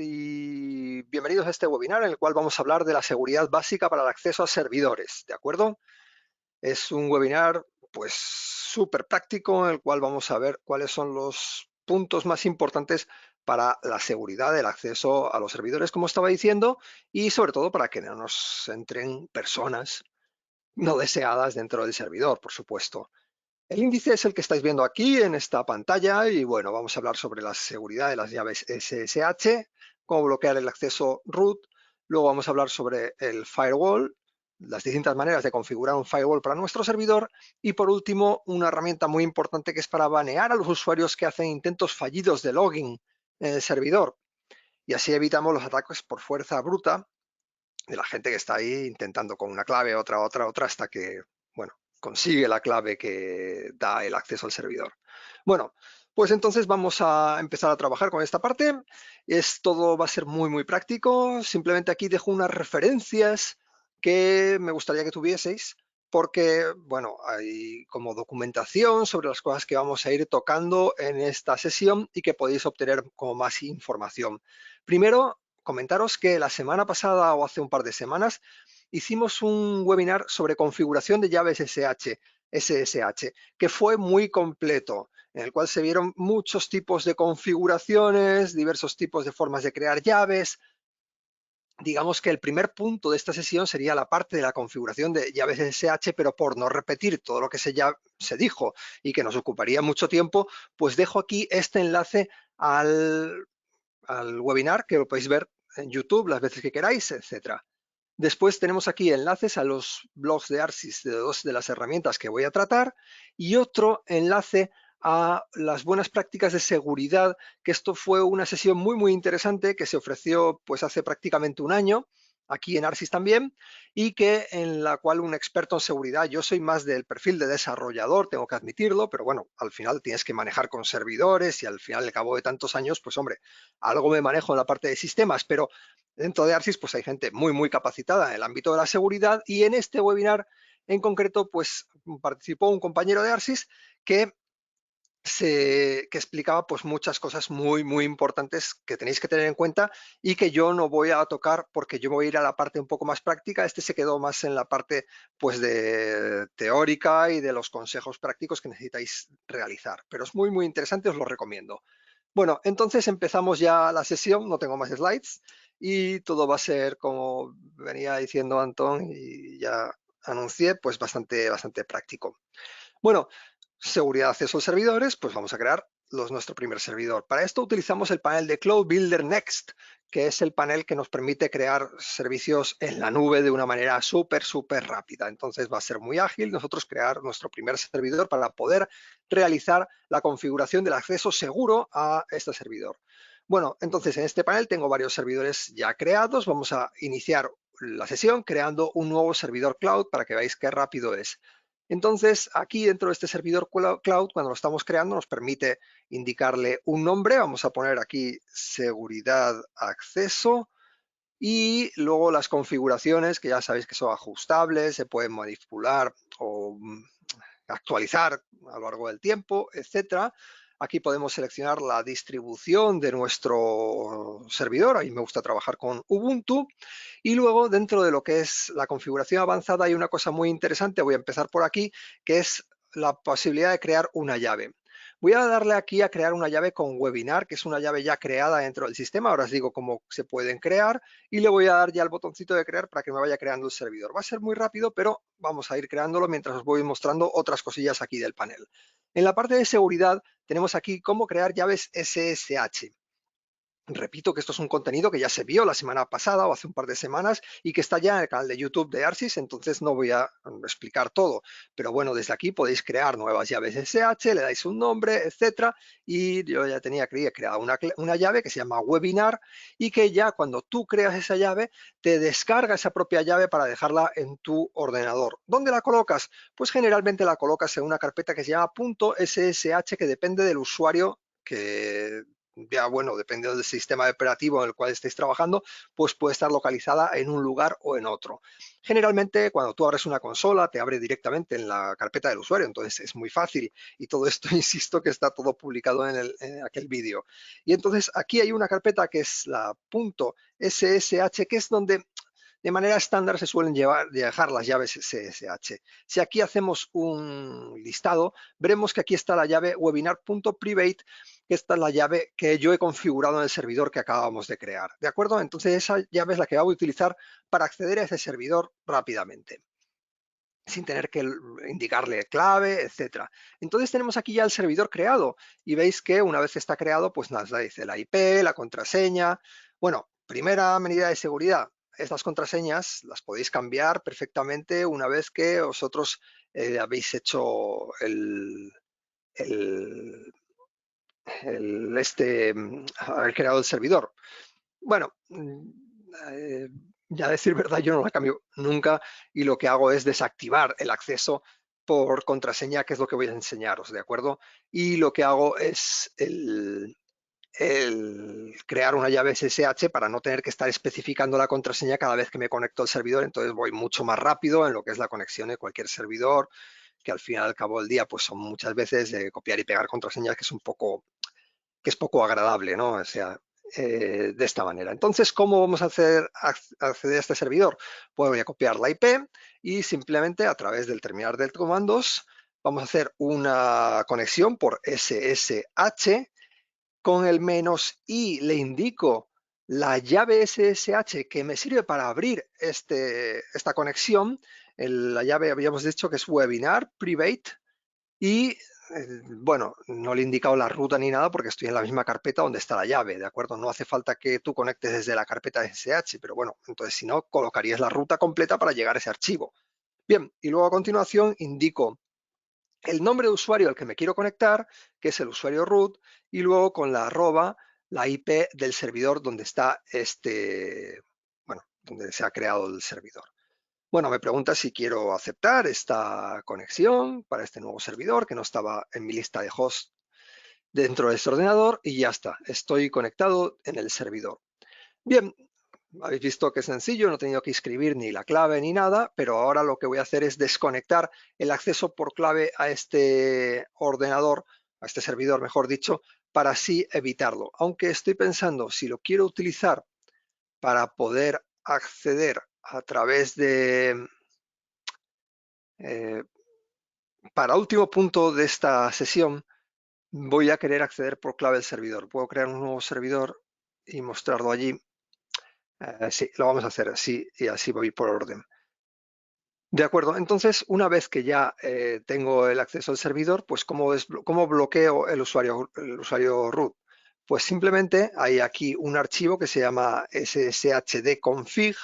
y bienvenidos a este webinar en el cual vamos a hablar de la seguridad básica para el acceso a servidores, ¿de acuerdo? Es un webinar pues súper práctico en el cual vamos a ver cuáles son los puntos más importantes para la seguridad del acceso a los servidores, como estaba diciendo, y sobre todo para que no nos entren personas no deseadas dentro del servidor, por supuesto. El índice es el que estáis viendo aquí en esta pantalla y bueno, vamos a hablar sobre la seguridad de las llaves SSH, cómo bloquear el acceso root, luego vamos a hablar sobre el firewall, las distintas maneras de configurar un firewall para nuestro servidor y por último una herramienta muy importante que es para banear a los usuarios que hacen intentos fallidos de login en el servidor y así evitamos los ataques por fuerza bruta de la gente que está ahí intentando con una clave, otra, hasta que, bueno, consigue la clave que da el acceso al servidor. Bueno, pues entonces vamos a empezar a trabajar con esta parte. Todo va a ser muy práctico. Simplemente aquí dejo unas referencias que me gustaría que tuvieseis porque, bueno, hay como documentación sobre las cosas que vamos a ir tocando en esta sesión y que podéis obtener como más información. Primero, comentaros que la semana pasada o hace un par de semanas hicimos un webinar sobre configuración de llaves SSH, que fue muy completo, en el cual se vieron muchos tipos de configuraciones, diversos tipos de formas de crear llaves. Digamos que el primer punto de esta sesión sería la parte de la configuración de llaves SSH, pero por no repetir todo lo que ya se dijo y que nos ocuparía mucho tiempo, pues dejo aquí este enlace al webinar, que lo podéis ver en YouTube las veces que queráis, etcétera. Después tenemos aquí enlaces a los blogs de ARSYS de dos de las herramientas que voy a tratar y otro enlace a las buenas prácticas de seguridad, que esto fue una sesión muy interesante que se ofreció pues hace prácticamente un año, aquí en ARSYS también, y que en la cual un experto en seguridad, yo soy más del perfil de desarrollador, tengo que admitirlo, pero bueno, al final tienes que manejar con servidores y al final, al cabo de tantos años, pues hombre, algo me manejo en la parte de sistemas, pero dentro de ARSYS pues hay gente muy capacitada en el ámbito de la seguridad y en este webinar en concreto pues participó un compañero de ARSYS que explicaba pues muchas cosas muy importantes que tenéis que tener en cuenta y que yo no voy a tocar porque yo voy a ir a la parte un poco más práctica. Este se quedó más en la parte pues de teórica y de los consejos prácticos que necesitáis realizar, pero es muy interesante, os lo recomiendo. Bueno, entonces empezamos ya la sesión, no tengo más slides y todo va a ser como venía diciendo Antón y ya anuncié, pues bastante práctico. Bueno, seguridad de acceso a los servidores, pues vamos a crear nuestro primer servidor. Para esto utilizamos el panel de Cloud Builder Next, que es el panel que nos permite crear servicios en la nube de una manera súper rápida. Entonces va a ser muy ágil nosotros crear nuestro primer servidor para poder realizar la configuración del acceso seguro a este servidor. Bueno, entonces en este panel tengo varios servidores ya creados. Vamos a iniciar la sesión creando un nuevo servidor cloud para que veáis qué rápido es. Entonces, aquí dentro de este servidor cloud, cuando lo estamos creando, nos permite indicarle un nombre. Vamos a poner aquí seguridad acceso y luego las configuraciones, que ya sabéis que son ajustables, se pueden manipular o actualizar a lo largo del tiempo, etcétera. Aquí podemos seleccionar la distribución de nuestro servidor. A mí me gusta trabajar con Ubuntu. Y luego, dentro de lo que es la configuración avanzada, hay una cosa muy interesante. Voy a empezar por aquí, que es la posibilidad de crear una llave. Voy a darle aquí a crear una llave con Webinar, que es una llave ya creada dentro del sistema. Ahora os digo cómo se pueden crear y le voy a dar ya el botoncito de crear para que me vaya creando el servidor. Va a ser muy rápido, pero vamos a ir creándolo mientras os voy mostrando otras cosillas aquí del panel. En la parte de seguridad tenemos aquí cómo crear llaves SSH. Repito que esto es un contenido que ya se vio la semana pasada o hace un par de semanas y que está ya en el canal de YouTube de ARSYS, entonces no voy a explicar todo. Pero bueno, desde aquí podéis crear nuevas llaves SSH, le dais un nombre, etcétera. Y yo ya tenía creado una llave que se llama Webinar y que ya cuando tú creas esa llave, te descarga esa propia llave para dejarla en tu ordenador. ¿Dónde la colocas? Pues generalmente la colocas en una carpeta que se llama .ssh, que depende del usuario que ya bueno, dependiendo del sistema operativo en el cual estéis trabajando, pues puede estar localizada en un lugar o en otro. Generalmente, cuando tú abres una consola, te abre directamente en la carpeta del usuario, entonces es muy fácil. Y todo esto, insisto, que está todo publicado en aquel vídeo. Y entonces aquí hay una carpeta que es la .ssh, que es donde de manera estándar se suelen dejar las llaves SSH. Si aquí hacemos un listado, veremos que aquí está la llave webinar.private, que esta es la llave que yo he configurado en el servidor que acabamos de crear. ¿De acuerdo? Entonces esa llave es la que voy a utilizar para acceder a ese servidor rápidamente, sin tener que indicarle clave, etcétera. Entonces tenemos aquí ya el servidor creado y veis que una vez está creado, pues nos dice la IP, la contraseña. Bueno, primera medida de seguridad. Estas contraseñas las podéis cambiar perfectamente una vez que vosotros habéis hecho el, haber creado el servidor. Bueno, ya a decir verdad, yo no la cambio nunca y lo que hago es desactivar el acceso por contraseña, que es lo que voy a enseñaros, ¿de acuerdo? Y lo que hago es el crear una llave SSH para no tener que estar especificando la contraseña cada vez que me conecto al servidor, entonces voy mucho más rápido en lo que es la conexión de cualquier servidor, que al final, al cabo del día, pues son muchas veces de copiar y pegar contraseñas que es poco agradable, ¿no? O sea, de esta manera. Entonces, ¿cómo vamos a acceder a este servidor? Pues voy a copiar la IP y simplemente a través del terminal de comandos vamos a hacer una conexión por SSH. Con el -i le indico la llave SSH que me sirve para abrir esta conexión. La llave habíamos dicho que es webinar private y bueno, no le he indicado la ruta ni nada porque estoy en la misma carpeta donde está la llave, ¿de acuerdo? No hace falta que tú conectes desde la carpeta SSH, pero bueno, entonces si no, colocarías la ruta completa para llegar a ese archivo. Bien, y luego a continuación indico el nombre de usuario al que me quiero conectar, que es el usuario root, y luego con la arroba, la IP del servidor donde está bueno, donde se ha creado el servidor. Bueno, me pregunta si quiero aceptar esta conexión para este nuevo servidor que no estaba en mi lista de hosts dentro de este ordenador y ya está, estoy conectado en el servidor. Bien, habéis visto que es sencillo, no he tenido que escribir ni la clave ni nada, pero ahora lo que voy a hacer es desconectar el acceso por clave a este ordenador, a este servidor, mejor dicho, para así evitarlo. Aunque estoy pensando, si lo quiero utilizar para poder acceder a través de... para último punto de esta sesión, voy a querer acceder por clave al servidor. Puedo crear un nuevo servidor y mostrarlo allí. Sí, lo vamos a hacer así y así voy por orden. De acuerdo, entonces una vez que ya tengo el acceso al servidor, pues ¿cómo bloqueo el usuario root? Pues simplemente hay aquí un archivo que se llama sshd-config.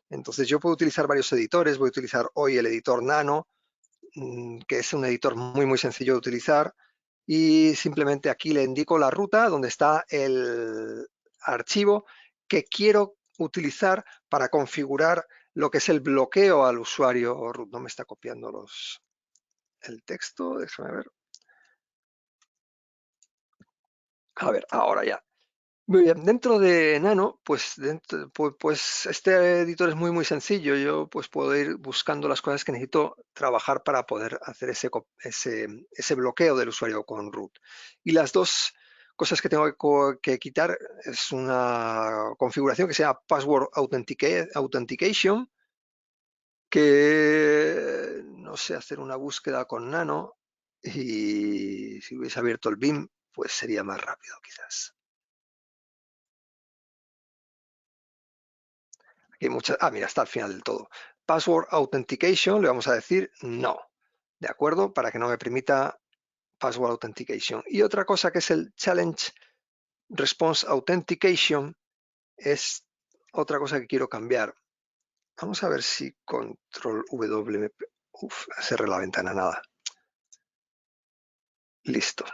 Entonces yo puedo utilizar varios editores, voy a utilizar hoy el editor Nano, que es un editor muy sencillo de utilizar, y simplemente aquí le indico la ruta donde está el archivo que quiero utilizar para configurar lo que es el bloqueo al usuario root. No me está copiando el texto, déjame ver. A ver, ahora ya. Muy bien, dentro de Nano, pues este editor es muy sencillo. Yo pues puedo ir buscando las cosas que necesito trabajar para poder hacer ese bloqueo del usuario con root. Y las dos cosas que tengo que quitar es una configuración que se llama Password Authentication, que no sé hacer una búsqueda con Nano y si hubiese abierto el BIM, pues sería más rápido quizás. Hay muchas, mira, está al final del todo. Password Authentication, le vamos a decir no, ¿de acuerdo? Para que no me permita Password Authentication. Y otra cosa que es el Challenge Response Authentication es otra cosa que quiero cambiar. Vamos a ver si Control W me... cerré la ventana, nada. Listo.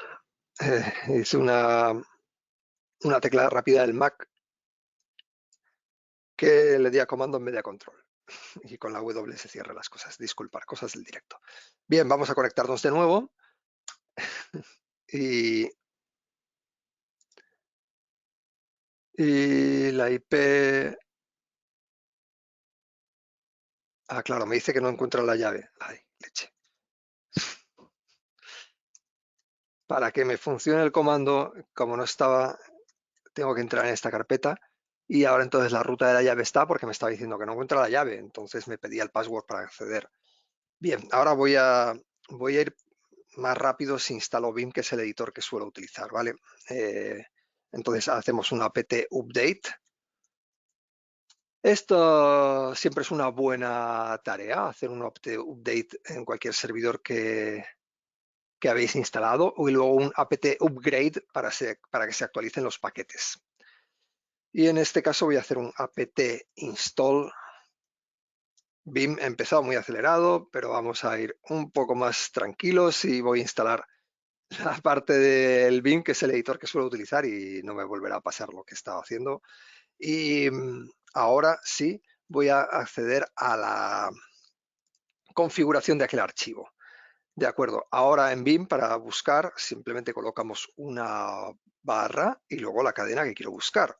Es una tecla rápida del Mac que le di a comando en vez de a control. Y con la W se cierran las cosas. Disculpar, cosas del directo. Bien, vamos a conectarnos de nuevo. Y Y la IP... Ah, claro, me dice que no encuentra la llave. Ay, leche. Para que me funcione el comando, como no estaba, tengo que entrar en esta carpeta. Y ahora entonces la ruta de la llave está porque me estaba diciendo que no encuentra la llave. Entonces me pedía el password para acceder. Bien, ahora voy a ir más rápido si instalo Vim, que es el editor que suelo utilizar, ¿vale? Entonces hacemos un apt update. Esto siempre es una buena tarea, hacer un apt update en cualquier servidor que habéis instalado, y luego un apt upgrade para que se actualicen los paquetes. Y en este caso voy a hacer un apt install. Vim he empezado muy acelerado, pero vamos a ir un poco más tranquilos y voy a instalar la parte del Vim, que es el editor que suelo utilizar, y no me volverá a pasar lo que estaba haciendo. Y ahora sí voy a acceder a la configuración de aquel archivo. De acuerdo, ahora en Vim, para buscar, simplemente colocamos una barra y luego la cadena que quiero buscar.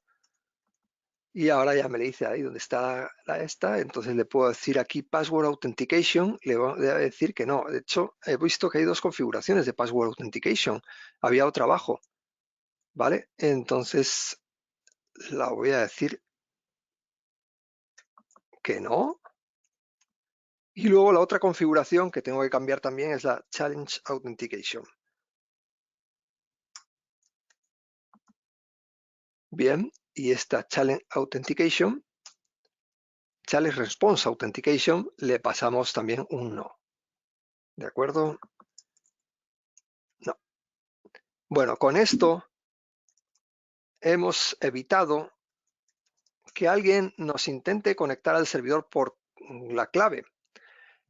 Y ahora ya me le dice ahí donde está esta, entonces le puedo decir aquí Password Authentication, le voy a decir que no. De hecho, he visto que hay dos configuraciones de Password Authentication, había otra abajo, ¿vale? Entonces la voy a decir que no. Y luego la otra configuración que tengo que cambiar también es la Challenge Authentication. Bien, y esta Challenge Authentication, Challenge Response Authentication, le pasamos también un no. ¿De acuerdo? No. Bueno, con esto hemos evitado que alguien nos intente conectar al servidor por la clave.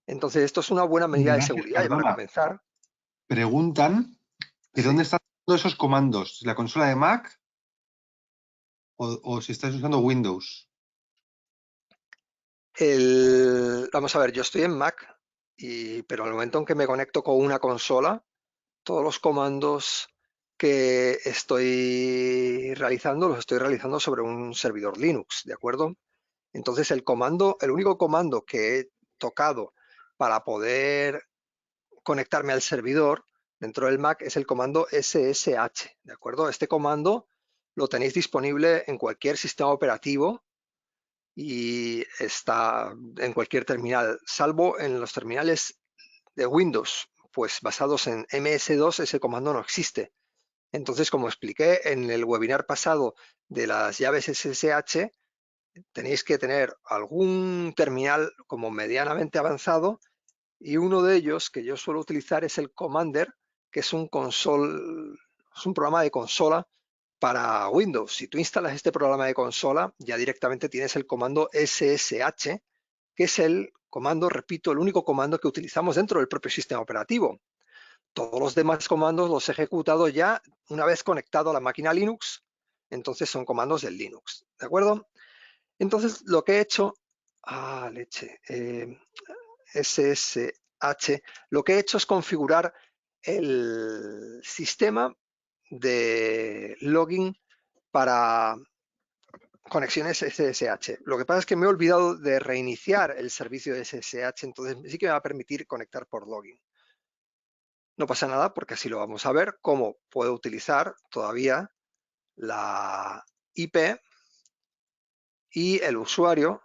Entonces, esto es una buena medida de Gracias, seguridad. Y para perdona. comenzar... Preguntan que Sí. dónde están todos esos comandos, la consola de Mac o si estás usando Windows. Vamos a ver, yo estoy en Mac, pero al momento en que me conecto con una consola, todos los comandos que estoy realizando los estoy realizando sobre un servidor Linux, ¿de acuerdo? Entonces el único comando que he tocado para poder conectarme al servidor dentro del Mac es el comando SSH, ¿de acuerdo? Este comando lo tenéis disponible en cualquier sistema operativo y está en cualquier terminal, salvo en los terminales de Windows, pues basados en MS2 ese comando no existe. Entonces, como expliqué en el webinar pasado de las llaves SSH, tenéis que tener algún terminal como medianamente avanzado, y uno de ellos que yo suelo utilizar es el Commander, que es un programa de consola para Windows. Si tú instalas este programa de consola, ya directamente tienes el comando SSH, que es el comando, repito, el único comando que utilizamos dentro del propio sistema operativo. Todos los demás comandos los he ejecutado ya una vez conectado a la máquina Linux, entonces son comandos del Linux, ¿de acuerdo? Entonces lo que he hecho, leche, SSH, lo que he hecho es configurar el sistema de login para conexiones SSH. Lo que pasa es que me he olvidado de reiniciar el servicio de SSH, entonces sí que me va a permitir conectar por login. No pasa nada porque así lo vamos a ver, cómo puedo utilizar todavía la IP y el usuario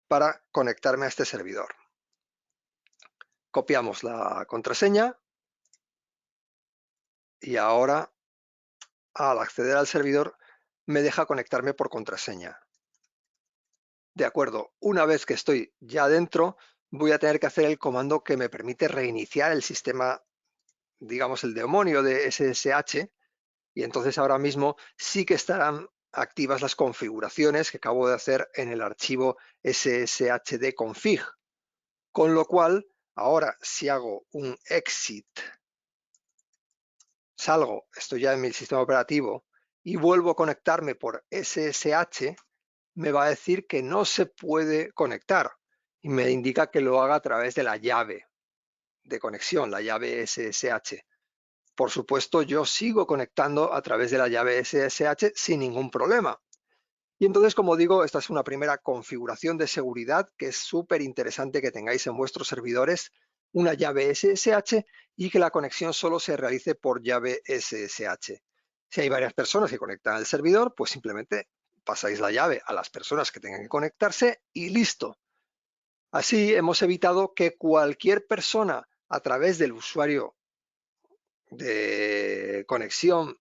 para conectarme a este servidor. Copiamos la contraseña y ahora al acceder al servidor me deja conectarme por contraseña. De acuerdo, una vez que estoy ya dentro, voy a tener que hacer el comando que me permite reiniciar el sistema, digamos el demonio de SSH, y entonces ahora mismo sí que estarán activas las configuraciones que acabo de hacer en el archivo sshd-config, con lo cual ahora si hago un exit, salgo, estoy ya en mi sistema operativo y vuelvo a conectarme por SSH, me va a decir que no se puede conectar y me indica que lo haga a través de la llave de conexión, la llave SSH. por supuesto, yo sigo conectando a través de la llave SSH sin ningún problema. Y entonces, como digo, esta es una primera configuración de seguridad que es súper interesante que tengáis en vuestros servidores una llave SSH y que la conexión solo se realice por llave SSH. Si hay varias personas que conectan al servidor, pues simplemente pasáis la llave a las personas que tengan que conectarse y listo. Así hemos evitado que cualquier persona a través del usuario de conexión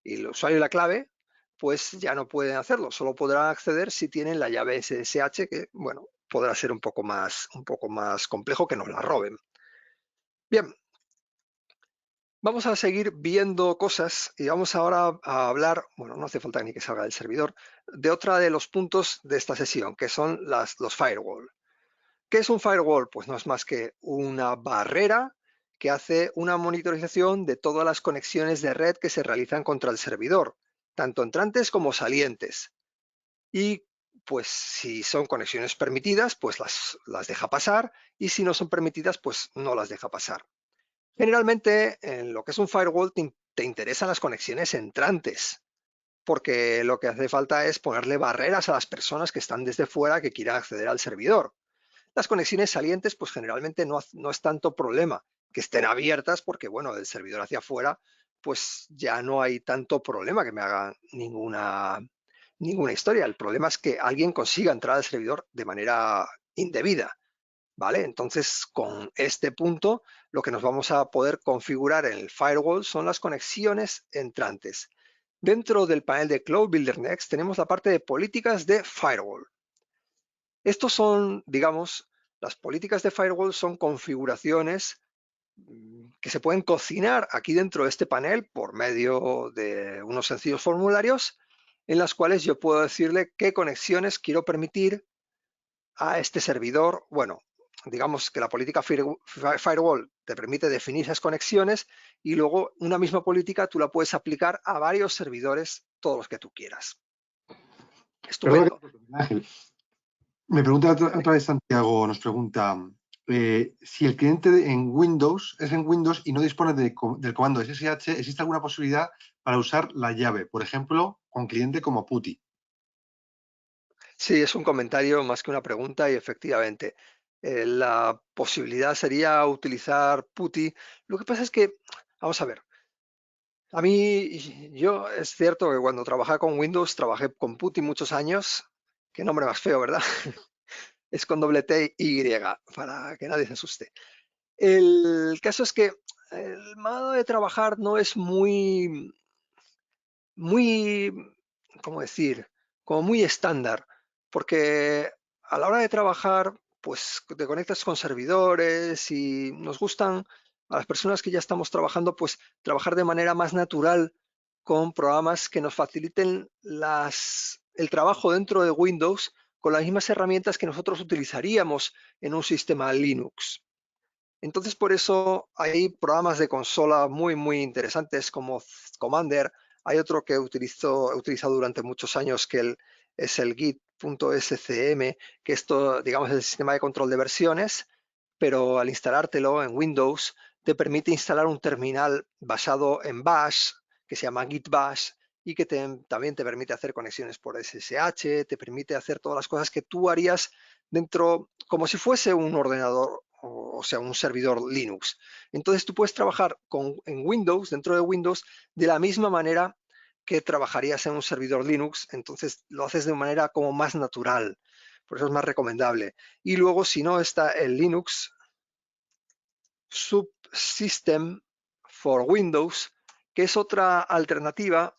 y el usuario y la clave, pues ya no pueden hacerlo, solo podrán acceder si tienen la llave SSH, que bueno, podrá ser un poco más complejo que nos la roben. Bien, vamos a seguir viendo cosas y vamos ahora a hablar, bueno, no hace falta ni que salga del servidor, de otra de los puntos de esta sesión, que son los firewall. ¿Qué es un firewall? Pues no es más que una barrera que hace una monitorización de todas las conexiones de red que se realizan contra el servidor, tanto entrantes como salientes. Y pues si son conexiones permitidas, pues las deja pasar, y si no son permitidas, pues no las deja pasar. Generalmente, en lo que es un firewall, te interesan las conexiones entrantes, porque lo que hace falta es ponerle barreras a las personas que están desde fuera que quieran acceder al servidor. Las conexiones salientes, pues generalmente no es tanto problema que estén abiertas, porque bueno, del servidor hacia afuera, pues ya no hay tanto problema que me hagan ninguna historia. El problema es que alguien consiga entrar al servidor de manera indebida, ¿vale? Entonces, con este punto, lo que nos vamos a poder configurar en el firewall son las conexiones entrantes. Dentro del panel de Cloud Builder Next tenemos la parte de políticas de firewall. Estos son, digamos, las políticas de firewall son configuraciones que se pueden cocinar aquí dentro de este panel por medio de unos sencillos formularios en las cuales yo puedo decirle qué conexiones quiero permitir a este servidor. Bueno, digamos que la política firewall te permite definir esas conexiones y luego una misma política tú la puedes aplicar a varios servidores, todos los que tú quieras. Estupendo. Ángel, me pregunta otra vez Santiago, nos pregunta si el cliente en Windows es en Windows y no dispone del comando SSH, ¿existe alguna posibilidad para usar la llave? Por ejemplo, con cliente como PuTTY. Sí, es un comentario más que una pregunta y efectivamente la posibilidad sería utilizar PuTTY. Lo que pasa es que, vamos a ver, a mí, yo es cierto que cuando trabajaba con Windows, trabajé con PuTTY muchos años. Qué nombre más feo, ¿verdad? Es con doble T y, para que nadie se asuste. El caso es que el modo de trabajar no es muy, ¿cómo decir? Como muy estándar, porque a la hora de trabajar, pues te conectas con servidores y nos gustan a las personas que ya estamos trabajando, pues trabajar de manera más natural con programas que nos faciliten el trabajo dentro de Windows con las mismas herramientas que nosotros utilizaríamos en un sistema Linux. Entonces, por eso hay programas de consola muy interesantes como Commander. Hay otro que he utilizado durante muchos años que es el Git.scm, que esto, digamos, es el sistema de control de versiones, pero al instalártelo en Windows te permite instalar un terminal basado en Bash, que se llama Git Bash, y que también te permite hacer conexiones por SSH, te permite hacer todas las cosas que tú harías dentro, como si fuese un ordenador, o sea, un servidor Linux. Entonces tú puedes trabajar en Windows, dentro de Windows, de la misma manera que trabajarías en un servidor Linux, entonces lo haces de manera como más natural, por eso es más recomendable. Y luego, si no, está el Linux Subsystem for Windows, que es otra alternativa.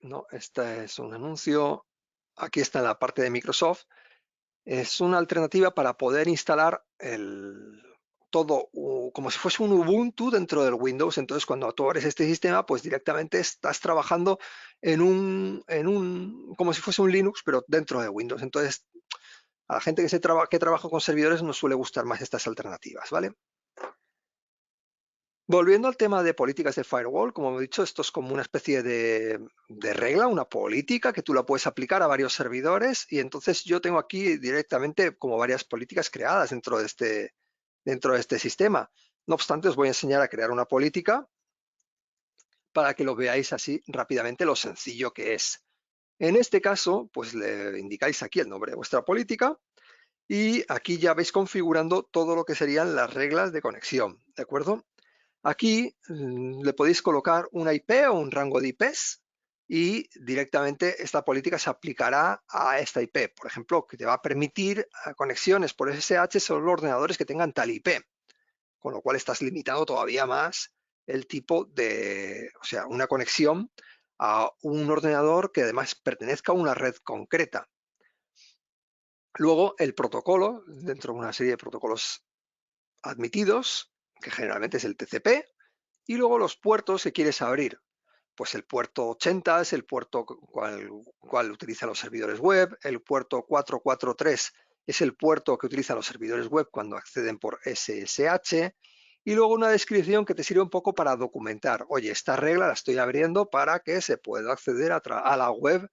No, este es un anuncio. Aquí está en la parte de Microsoft. Es una alternativa para poder instalar todo como si fuese un Ubuntu dentro del Windows. Entonces, cuando tú abres este sistema, pues directamente estás trabajando como si fuese un Linux, pero dentro de Windows. Entonces, a la gente que trabaja con servidores nos suele gustar más estas alternativas, ¿vale? Volviendo al tema de políticas de firewall, como he dicho, esto es como una especie de regla, una política que tú la puedes aplicar a varios servidores, y entonces yo tengo aquí directamente como varias políticas creadas dentro de este sistema. No obstante, os voy a enseñar a crear una política para que lo veáis así rápidamente lo sencillo que es. En este caso, pues le indicáis aquí el nombre de vuestra política y aquí ya vais configurando todo lo que serían las reglas de conexión, ¿de acuerdo? Aquí le podéis colocar una IP o un rango de IPs y directamente esta política se aplicará a esta IP. Por ejemplo, que te va a permitir conexiones por SSH solo los ordenadores que tengan tal IP, con lo cual estás limitando todavía más el tipo de, o sea, una conexión a un ordenador que además pertenezca a una red concreta. Luego, el protocolo, dentro de una serie de protocolos admitidos, que generalmente es el TCP, y luego los puertos que quieres abrir. Pues el puerto 80 es el puerto cual utiliza los servidores web, el puerto 443 es el puerto que utilizan los servidores web cuando acceden por SSH, y luego una descripción que te sirve un poco para documentar, oye, esta regla la estoy abriendo para que se pueda acceder a la web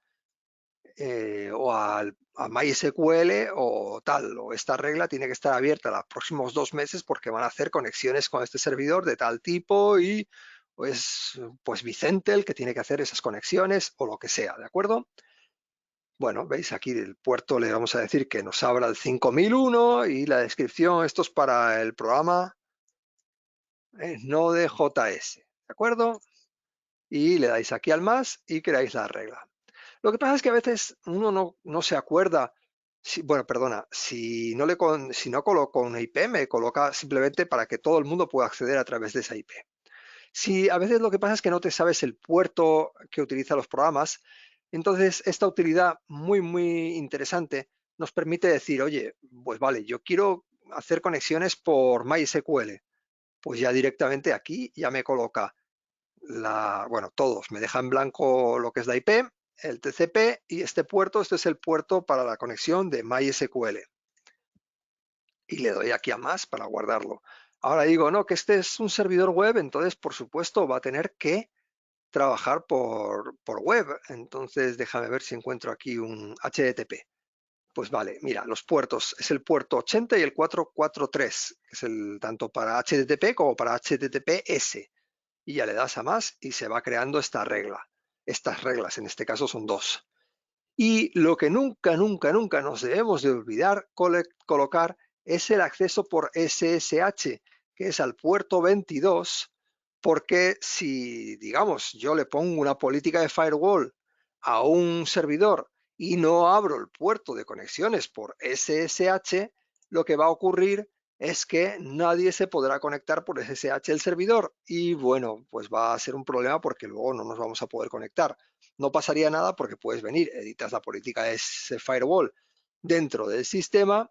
o a MySQL o tal, o esta regla tiene que estar abierta los próximos 2 meses porque van a hacer conexiones con este servidor de tal tipo y pues Vicente el que tiene que hacer esas conexiones o lo que sea, ¿de acuerdo? Bueno, veis aquí del puerto le vamos a decir que nos abra el 5001 y la descripción, esto es para el programa Node.js, ¿de acuerdo? Y le dais aquí al más y creáis la regla. Lo que pasa es que a veces uno no se acuerda, bueno, perdona, si no coloco una IP, me coloca simplemente para que todo el mundo pueda acceder a través de esa IP. Si a veces lo que pasa es que no te sabes el puerto que utilizan los programas, entonces esta utilidad muy interesante nos permite decir, oye, pues vale, yo quiero hacer conexiones por MySQL, pues ya directamente aquí ya me coloca bueno, todos, me deja en blanco lo que es la IP, el TCP y este puerto, este es el puerto para la conexión de MySQL. Y le doy aquí a más para guardarlo. Ahora digo, no, que este es un servidor web, entonces por supuesto va a tener que trabajar por web. Entonces déjame ver si encuentro aquí un HTTP. Pues vale, mira, los puertos, es el puerto 80 y el 443, que es el tanto para HTTP como para HTTPS. Y ya le das a más y se va creando esta regla. Estas reglas en este caso son 2. Y lo que nunca nos debemos de olvidar colocar es el acceso por SSH, que es al puerto 22, porque si, digamos, yo le pongo una política de firewall a un servidor y no abro el puerto de conexiones por SSH, lo que va a ocurrir es que nadie se podrá conectar por SSH el servidor y bueno, pues va a ser un problema porque luego no nos vamos a poder conectar. No pasaría nada porque puedes venir, editas la política de ese firewall dentro del sistema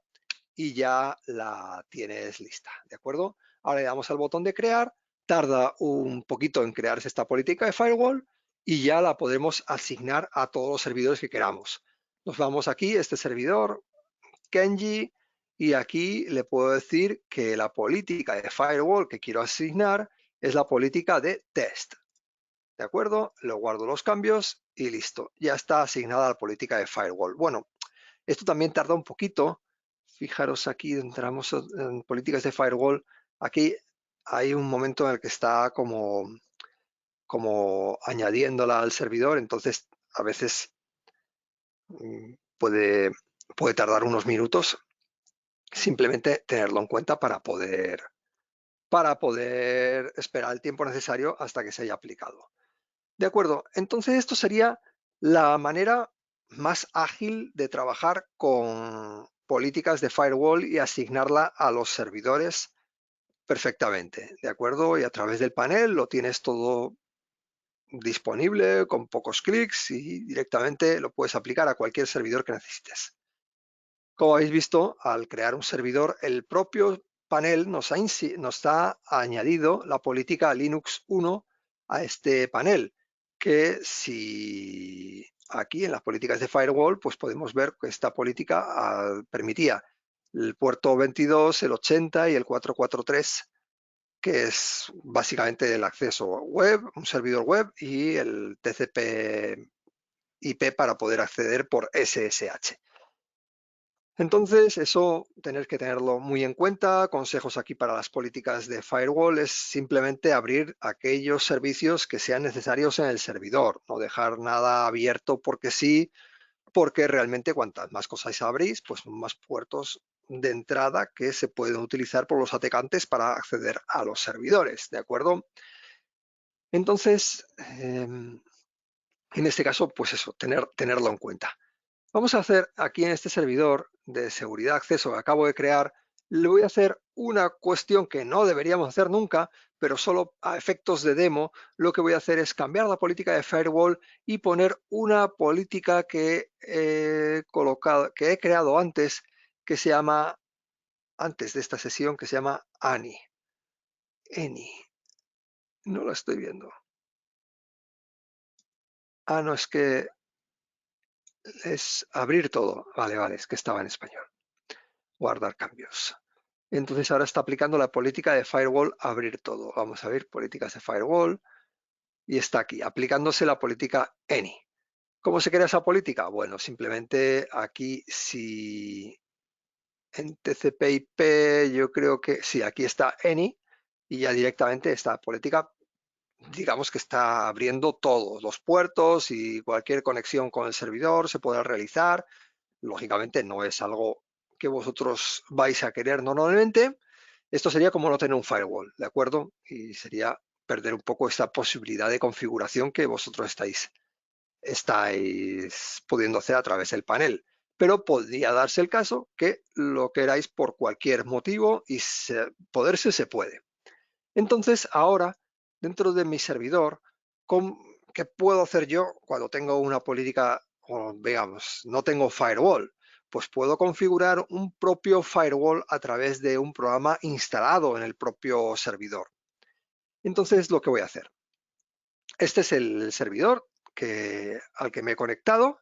y ya la tienes lista, ¿de acuerdo? Ahora le damos al botón de crear, tarda un poquito en crearse esta política de firewall y ya la podemos asignar a todos los servidores que queramos. Nos vamos aquí, este servidor, Kenji, y aquí le puedo decir que la política de firewall que quiero asignar es la política de test. ¿De acuerdo? Lo guardo los cambios y listo. Ya está asignada la política de firewall. Bueno, esto también tarda un poquito. Fijaros aquí, entramos en políticas de firewall. Aquí hay un momento en el que está como añadiéndola al servidor, entonces a veces puede tardar unos minutos. Simplemente tenerlo en cuenta para poder esperar el tiempo necesario hasta que se haya aplicado. De acuerdo, entonces esto sería la manera más ágil de trabajar con políticas de firewall y asignarla a los servidores perfectamente, ¿de acuerdo? Y a través del panel lo tienes todo disponible con pocos clics y directamente lo puedes aplicar a cualquier servidor que necesites. Como habéis visto, al crear un servidor, el propio panel nos ha añadido la política Linux 1 a este panel, que si aquí en las políticas de firewall, pues podemos ver que esta política permitía el puerto 22, el 80 y el 443, que es básicamente el acceso web, un servidor web y el TCP IP para poder acceder por SSH. Entonces, eso tener que tenerlo muy en cuenta. Consejos aquí para las políticas de firewall es simplemente abrir aquellos servicios que sean necesarios en el servidor, no dejar nada abierto porque sí, porque realmente cuantas más cosas abrís, pues más puertos de entrada que se pueden utilizar por los atacantes para acceder a los servidores, ¿de acuerdo? Entonces, en este caso, pues eso, tenerlo en cuenta. Vamos a hacer aquí en este servidor de seguridad de acceso que acabo de crear, le voy a hacer una cuestión que no deberíamos hacer nunca, pero solo a efectos de demo, lo que voy a hacer es cambiar la política de firewall y poner una política que he colocado, que he creado antes, que se llama, antes de esta sesión, que se llama ANI. No la estoy viendo. Ah, no, es que es abrir todo. Vale, es que estaba en español. Guardar cambios. Entonces ahora está aplicando la política de firewall abrir todo. Vamos a ver políticas de firewall y está aquí, aplicándose la política any. ¿Cómo se crea esa política? Bueno, simplemente aquí si en TCP/IP yo creo que sí, aquí está any y ya directamente esta política digamos que está abriendo todos los puertos y cualquier conexión con el servidor se podrá realizar. Lógicamente no es algo que vosotros vais a querer normalmente. Esto sería como no tener un firewall, ¿de acuerdo? Y sería perder un poco esta posibilidad de configuración que vosotros estáis pudiendo hacer a través del panel. Pero podría darse el caso que lo queráis por cualquier motivo y poderse se puede. Entonces, ahora, dentro de mi servidor, ¿qué puedo hacer yo cuando tengo una política, o digamos, no tengo firewall? Pues puedo configurar un propio firewall a través de un programa instalado en el propio servidor. Entonces, lo que voy a hacer. Este es el servidor al que me he conectado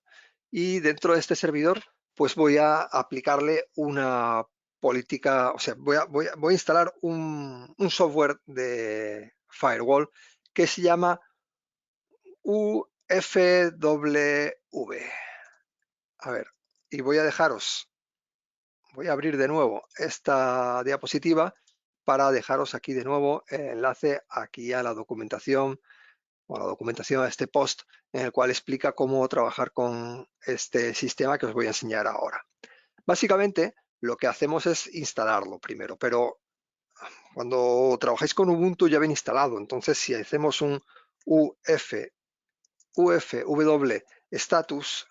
y dentro de este servidor, pues voy a aplicarle una política, o sea, voy a instalar un software de firewall que se llama UFW. A ver, y voy a abrir de nuevo esta diapositiva para dejaros aquí de nuevo el enlace aquí a la documentación o la documentación a este post en el cual explica cómo trabajar con este sistema que os voy a enseñar ahora. Básicamente lo que hacemos es instalarlo primero, pero cuando trabajáis con Ubuntu ya viene instalado, entonces si hacemos un ufw status,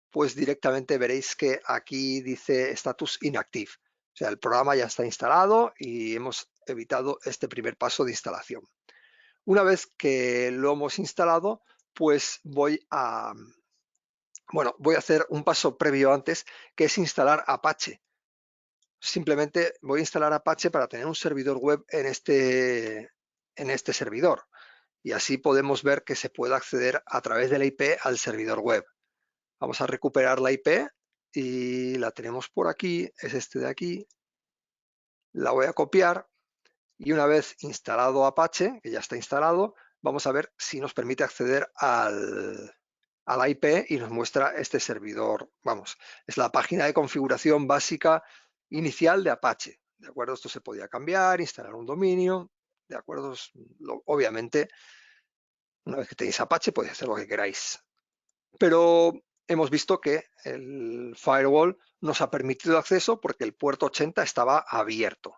pues directamente veréis que aquí dice status inactive. O sea, el programa ya está instalado y hemos evitado este primer paso de instalación. Una vez que lo hemos instalado, pues voy a hacer un paso previo antes, que es instalar Apache. Simplemente voy a instalar Apache para tener un servidor web en este servidor. Y así podemos ver que se puede acceder a través de la IP al servidor web. Vamos a recuperar la IP y la tenemos por aquí, es este de aquí. La voy a copiar y una vez instalado Apache, que ya está instalado, vamos a ver si nos permite acceder a la IP y nos muestra este servidor. Vamos, es la página de configuración básica inicial de Apache. ¿De acuerdo? Esto se podía cambiar, instalar un dominio. ¿De acuerdo? Obviamente, una vez que tenéis Apache, podéis hacer lo que queráis. Pero hemos visto que el firewall nos ha permitido acceso porque el puerto 80 estaba abierto.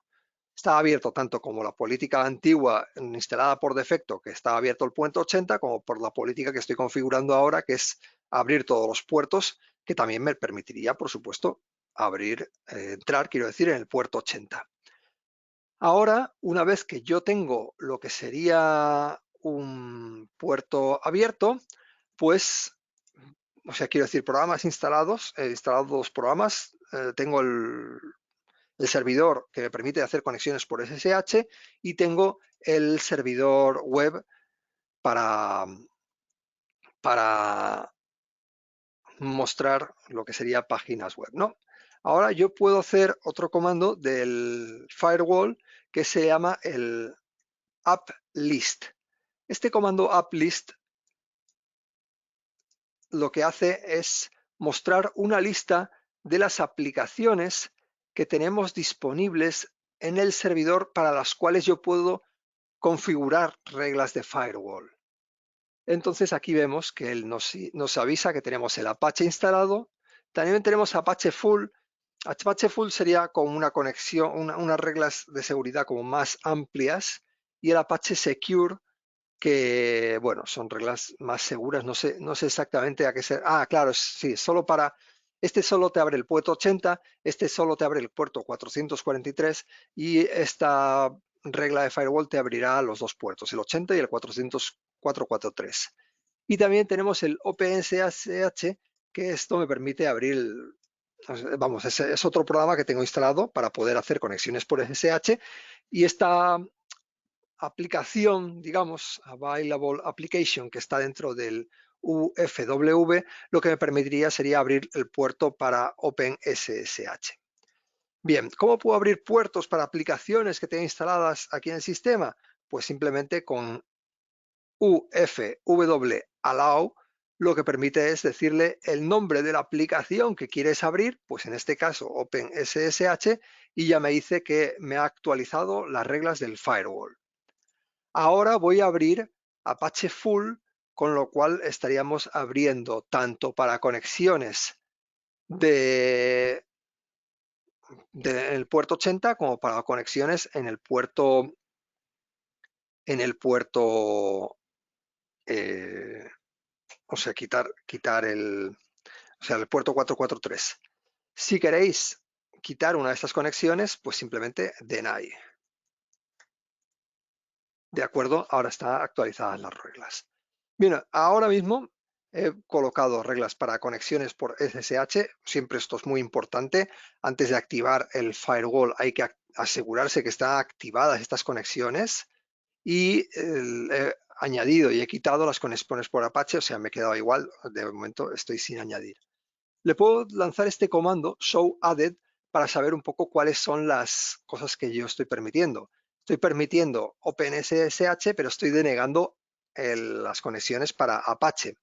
Está abierto tanto como la política antigua instalada por defecto, que está abierto el puerto 80, como por la política que estoy configurando ahora, que es abrir todos los puertos, que también me permitiría, por supuesto, entrar, quiero decir, en el puerto 80. Ahora, una vez que yo tengo lo que sería un puerto abierto, pues, o sea, quiero decir, programas instalados, he instalado dos programas, tengo el servidor que me permite hacer conexiones por SSH y tengo el servidor web para mostrar lo que sería páginas web, ¿no? Ahora yo puedo hacer otro comando del firewall que se llama el applist. Este comando applist lo que hace es mostrar una lista de las aplicaciones que tenemos disponibles en el servidor para las cuales yo puedo configurar reglas de firewall. Entonces aquí vemos que él nos avisa que tenemos el Apache instalado. También tenemos Apache Full. Apache Full sería como una conexión, unas reglas de seguridad como más amplias, y el Apache Secure, que bueno, son reglas más seguras. No sé exactamente a qué ser. Ah, claro, sí, solo para. Este solo te abre el puerto 80, este solo te abre el puerto 443 y esta regla de firewall te abrirá los dos puertos, el 80 y el 443. Y también tenemos el OpenSSH, que esto me permite abrir, vamos, es otro programa que tengo instalado para poder hacer conexiones por SSH, y esta aplicación, digamos, Available Application, que está dentro del UFW, lo que me permitiría sería abrir el puerto para OpenSSH. Bien, ¿cómo puedo abrir puertos para aplicaciones que tenga instaladas aquí en el sistema? Pues simplemente con UFW allow, lo que permite es decirle el nombre de la aplicación que quieres abrir, pues en este caso OpenSSH, y ya me dice que me ha actualizado las reglas del firewall. Ahora voy a abrir Apache Full, con lo cual estaríamos abriendo tanto para conexiones del puerto 80 como para conexiones en el puerto o sea, quitar el puerto 443. Si queréis quitar una de estas conexiones, pues simplemente deny. De acuerdo, ahora están actualizadas las reglas. Bien, ahora mismo he colocado reglas para conexiones por SSH. Siempre esto es muy importante. Antes de activar el firewall hay que asegurarse que están activadas estas conexiones. Y he añadido y he quitado las conexiones por Apache, o sea, me he quedado igual. De momento estoy sin añadir. Le puedo lanzar este comando show added para saber un poco cuáles son las cosas que yo estoy permitiendo. Estoy permitiendo OpenSSH, pero estoy denegando las conexiones para Apache.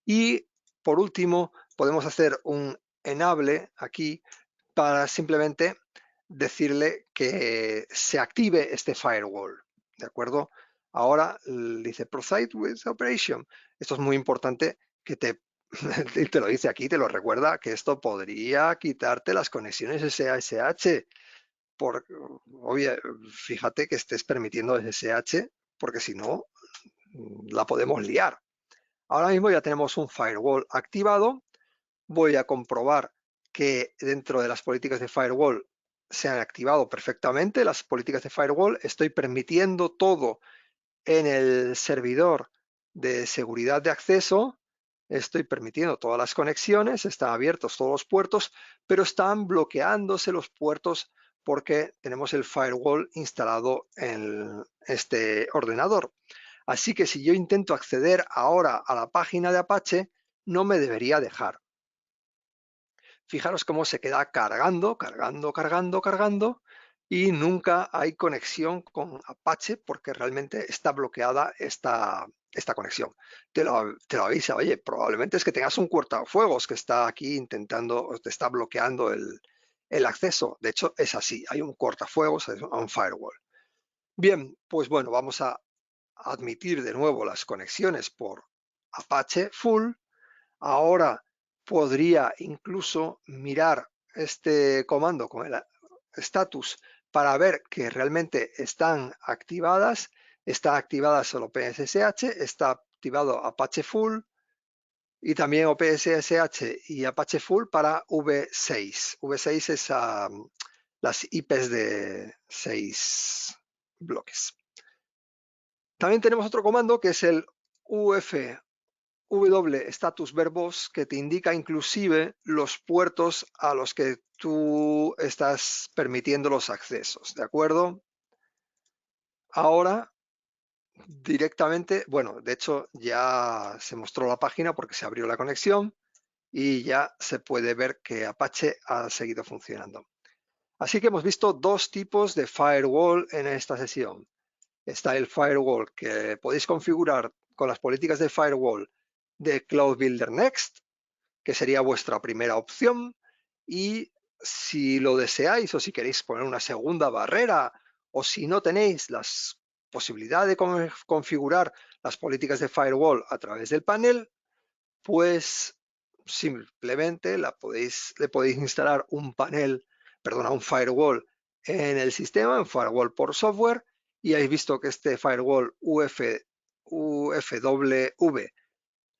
Y por último, podemos hacer un enable aquí para simplemente decirle que se active este firewall. ¿De acuerdo? Ahora dice proceed with operation. Esto es muy importante que te lo dice aquí, te lo recuerda, que esto podría quitarte las conexiones SSH. Oye, fíjate que estés permitiendo SSH, porque si no, la podemos liar. Ahora mismo ya tenemos un firewall activado. Voy a comprobar que dentro de las políticas de firewall se han activado perfectamente las políticas de firewall. Estoy permitiendo todo en el servidor de seguridad de acceso. Estoy permitiendo todas las conexiones, están abiertos todos los puertos, pero están bloqueándose los puertos porque tenemos el firewall instalado en este ordenador. Así que si yo intento acceder ahora a la página de Apache, no me debería dejar. Fijaros cómo se queda cargando, cargando, cargando, cargando, y nunca hay conexión con Apache porque realmente está bloqueada esta conexión. Te lo avisa, oye, probablemente es que tengas un cortafuegos que está aquí intentando, te está bloqueando el acceso. De hecho, es así, hay un cortafuegos, es un firewall. Bien, pues bueno, vamos a admitir de nuevo las conexiones por Apache Full. Ahora podría incluso mirar este comando con el status para ver que realmente están activadas. Está activada solo OpenSSH, está activado Apache Full y también OpenSSH y Apache Full para V6. V6 es las IPs de 6 bloques. También tenemos otro comando que es el UFW status verbose, que te indica inclusive los puertos a los que tú estás permitiendo los accesos, ¿de acuerdo? Ahora directamente, bueno, de hecho ya se mostró la página porque se abrió la conexión y ya se puede ver que Apache ha seguido funcionando. Así que hemos visto dos tipos de firewall en esta sesión. Está el firewall que podéis configurar con las políticas de firewall de Cloud Builder Next, que sería vuestra primera opción, y si lo deseáis o si queréis poner una segunda barrera o si no tenéis la posibilidad de configurar las políticas de firewall a través del panel, pues simplemente le podéis instalar un firewall en el sistema, un firewall por software, y habéis visto que este firewall UFW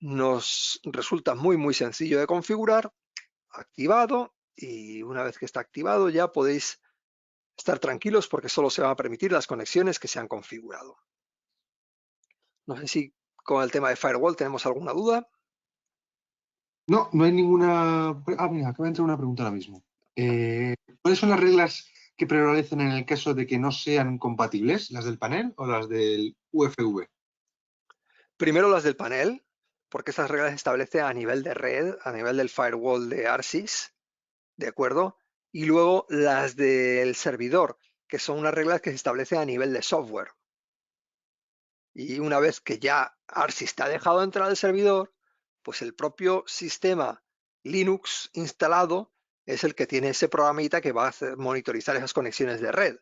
nos resulta muy sencillo de configurar, activado, y una vez que está activado ya podéis estar tranquilos porque solo se van a permitir las conexiones que se han configurado. No sé si con el tema de firewall tenemos alguna duda. No, no hay ninguna. Ah, mira, acaba de entrar una pregunta ahora mismo. ¿Cuáles son las reglas que prevalecen en el caso de que no sean compatibles, las del panel o las del UFV? Primero las del panel, porque esas reglas se establecen a nivel de red, a nivel del firewall de ARSys, ¿de acuerdo? Y luego las del servidor, que son unas reglas que se establecen a nivel de software. Y una vez que ya ARSys te ha dejado entrar al servidor, pues el propio sistema Linux instalado es el que tiene ese programita que va a monitorizar esas conexiones de red.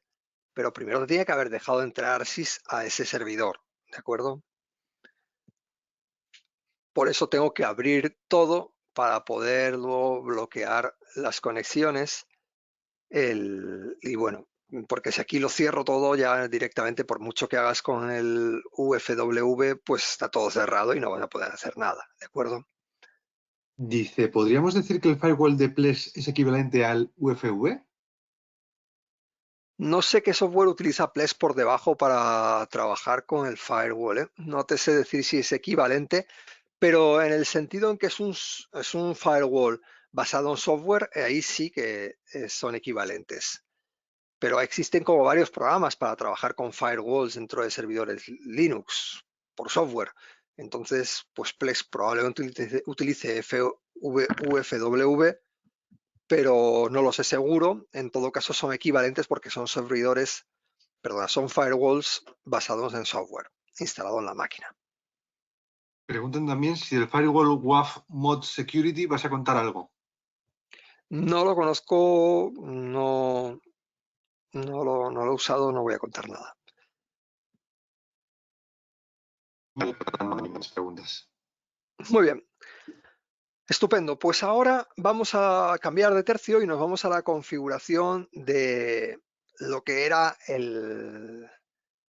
Pero primero te tiene que haber dejado entrar ARSys a ese servidor, ¿de acuerdo? Por eso tengo que abrir todo para poder luego bloquear las conexiones. Y bueno, porque si aquí lo cierro todo ya directamente, por mucho que hagas con el UFW, pues está todo cerrado y no vas a poder hacer nada, ¿de acuerdo? Dice, ¿podríamos decir que el firewall de Ples es equivalente al UFV? No sé qué software utiliza Ples por debajo para trabajar con el firewall, ¿eh? No te sé decir si es equivalente, pero en el sentido en que es un firewall basado en software, ahí sí que son equivalentes. Pero existen como varios programas para trabajar con firewalls dentro de servidores Linux por software. Entonces, pues Plex probablemente utilice UFW, pero no lo sé seguro. En todo caso, son equivalentes porque son son firewalls basados en software instalado en la máquina. Preguntan también si el firewall WAF Mod Security vas a contar algo. No lo conozco, no lo he usado, no voy a contar nada. Vale, no hay más preguntas. Muy bien. Estupendo, pues ahora vamos a cambiar de tercio y nos vamos a la configuración de lo que era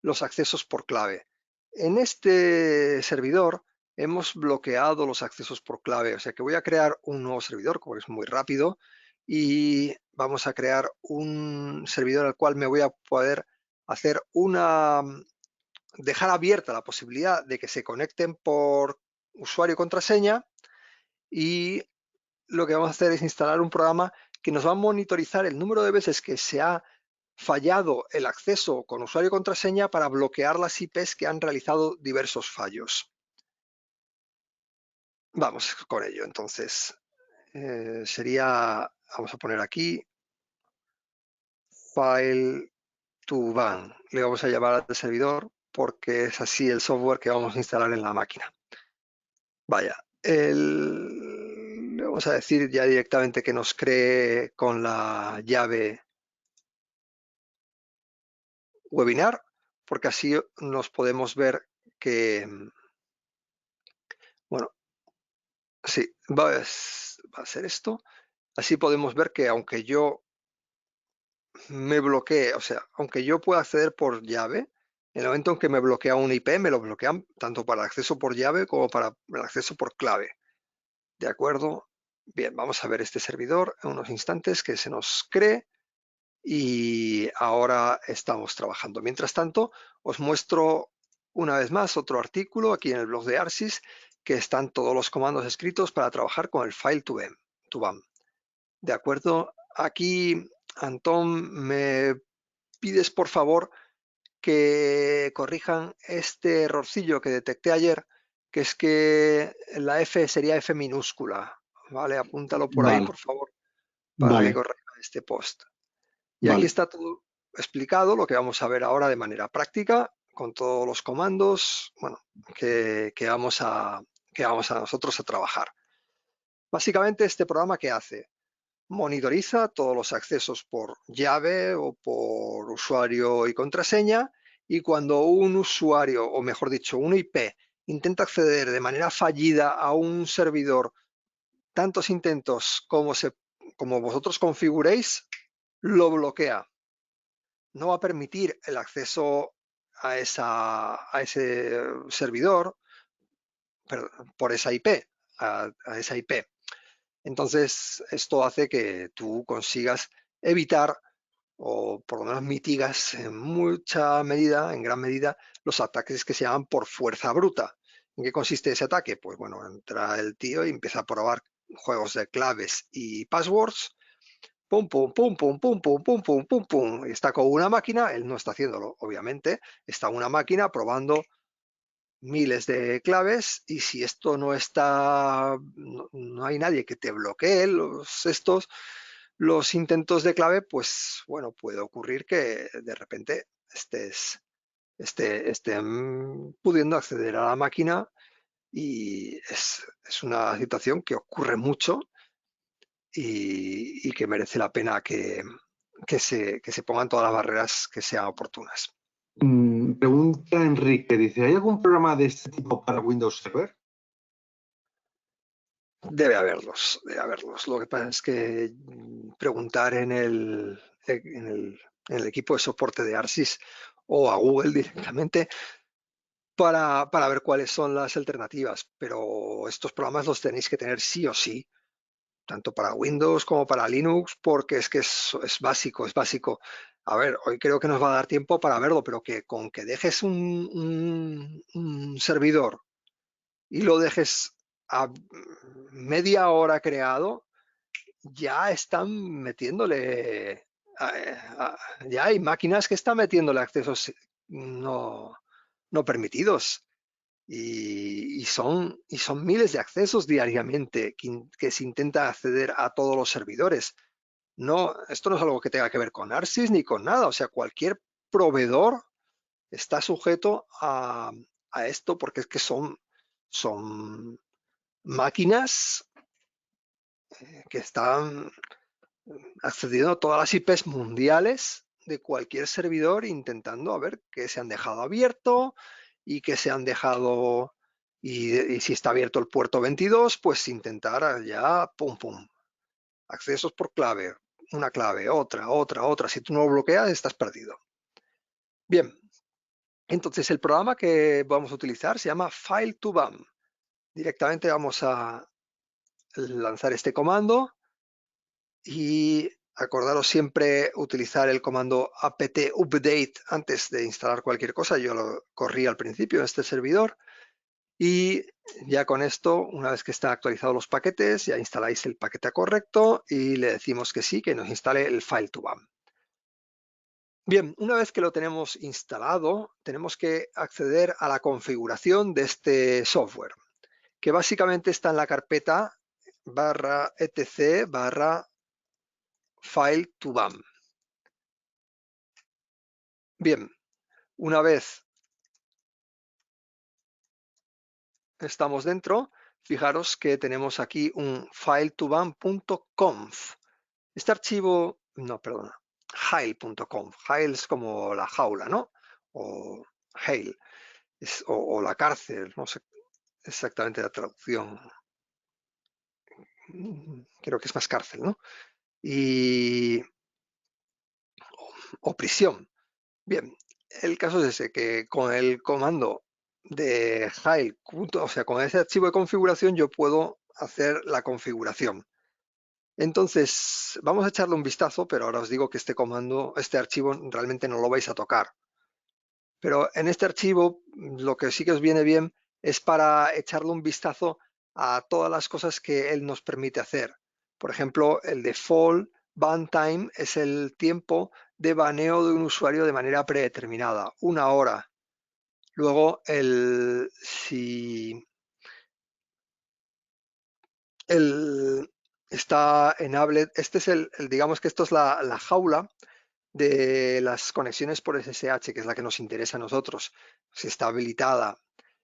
los accesos por clave. En este servidor hemos bloqueado los accesos por clave, o sea que voy a crear un nuevo servidor, como es muy rápido, y vamos a crear un servidor al cual me voy a poder hacer dejar abierta la posibilidad de que se conecten por usuario y contraseña, y lo que vamos a hacer es instalar un programa que nos va a monitorizar el número de veces que se ha fallado el acceso con usuario y contraseña para bloquear las IPs que han realizado diversos fallos. Vamos con ello. Entonces, vamos a poner aquí, file to ban. Le vamos a llamar al servidor porque es así el software que vamos a instalar en la máquina. Vaya, le vamos a decir ya directamente que nos cree con la llave webinar, porque así nos podemos ver que, bueno, sí, va a ser esto. Así podemos ver que aunque yo me bloquee, o sea, aunque yo pueda acceder por llave, en el momento en que me bloquea un IP, me lo bloquean tanto para el acceso por llave como para el acceso por clave. ¿De acuerdo? Bien, vamos a ver este servidor en unos instantes que se nos cree y ahora estamos trabajando. Mientras tanto, os muestro una vez más otro artículo aquí en el blog de ARSYS que están todos los comandos escritos para trabajar con el file to BAM. ¿De acuerdo? Aquí, Antón, me pides por favor que corrijan este errorcillo que detecté ayer, que es que la F sería F minúscula. ¿Vale? Apúntalo por ahí, Vale, por favor, para que vale, corrija este post. Y aquí vale. está todo explicado, lo que vamos a ver ahora de manera práctica, con todos los comandos, bueno, que vamos a nosotros a trabajar. Básicamente, este programa, ¿qué hace? monitoriza todos los accesos por llave o por usuario y contraseña, y cuando un usuario, o mejor dicho, un IP, intenta acceder de manera fallida a un servidor, tantos intentos como vosotros configuréis, lo bloquea. No va a permitir el acceso a ese servidor por esa IP, a esa IP. Entonces, esto hace que tú consigas evitar, o por lo menos mitigas en mucha medida, en gran medida, los ataques que se llaman por fuerza bruta. ¿En qué consiste ese ataque? Pues bueno, entra el tío y empieza a probar juegos de claves y passwords. Pum, pum, pum, pum, pum, pum, pum, pum, pum, pum. Está con una máquina, él no está haciéndolo, obviamente. Está una máquina probando miles de claves, y si esto no está, no hay nadie que te bloquee los intentos de clave, pues bueno, puede ocurrir que de repente estén pudiendo acceder a la máquina, y es una situación que ocurre mucho, y que merece la pena que se pongan todas las barreras que sean oportunas. Pregunta Enrique, dice, ¿hay algún programa de este tipo para Windows Server? Debe haberlos, debe haberlos. Lo que pasa es que preguntar en el equipo de soporte de ARSYS o a Google directamente para ver cuáles son las alternativas, pero estos programas los tenéis que tener sí o sí, tanto para Windows como para Linux, porque es básico, es básico. A ver, hoy creo que nos va a dar tiempo para verlo, pero que con que dejes un servidor y lo dejes a media hora creado, ya están metiéndole, ya hay máquinas que están metiéndole accesos no, no permitidos, y son miles de accesos diariamente que se intenta acceder a todos los servidores. No, esto no es algo que tenga que ver con ARSYS ni con nada, o sea, cualquier proveedor está sujeto a esto, porque es que son máquinas que están accediendo a todas las IPs mundiales de cualquier servidor, intentando a ver qué se han dejado abierto y qué se han dejado, y si está abierto el puerto 22, pues intentar ya, pum, pum, accesos por clave, una clave, otra. Si tú no lo bloqueas, estás perdido. Bien, entonces el programa que vamos a utilizar se llama File2Bam. Directamente vamos a lanzar este comando, y acordaros siempre utilizar el comando apt update antes de instalar cualquier cosa. Yo lo corrí al principio en este servidor, y ya con esto, una vez que están actualizados los paquetes, ya instaláis el paquete correcto y le decimos que sí, que nos instale el File2Bam. Bien, una vez que lo tenemos instalado, tenemos que acceder a la configuración de este software, que básicamente está en la carpeta /etc/ File2Bam. Bien, una vez estamos dentro, fijaros que tenemos aquí un file2bam.conf. Este archivo, no, perdona, hail.conf. Hail es como la jaula, ¿no? O hail, o la cárcel, no sé exactamente la traducción. Creo que es más cárcel, ¿no? O prisión. Bien, el caso es ese, que con el comando de hail, o sea, con ese archivo de configuración, yo puedo hacer la configuración. Entonces, vamos a echarle un vistazo, pero ahora os digo que este comando, este archivo, realmente no lo vais a tocar. Pero en este archivo, lo que sí que os viene bien es para echarle un vistazo a todas las cosas que él nos permite hacer. Por ejemplo, el default ban time es el tiempo de baneo de un usuario de manera predeterminada, 1 hora. Luego, si está enable, este es digamos que esto es la jaula de las conexiones por SSH, que es la que nos interesa a nosotros, si está habilitada.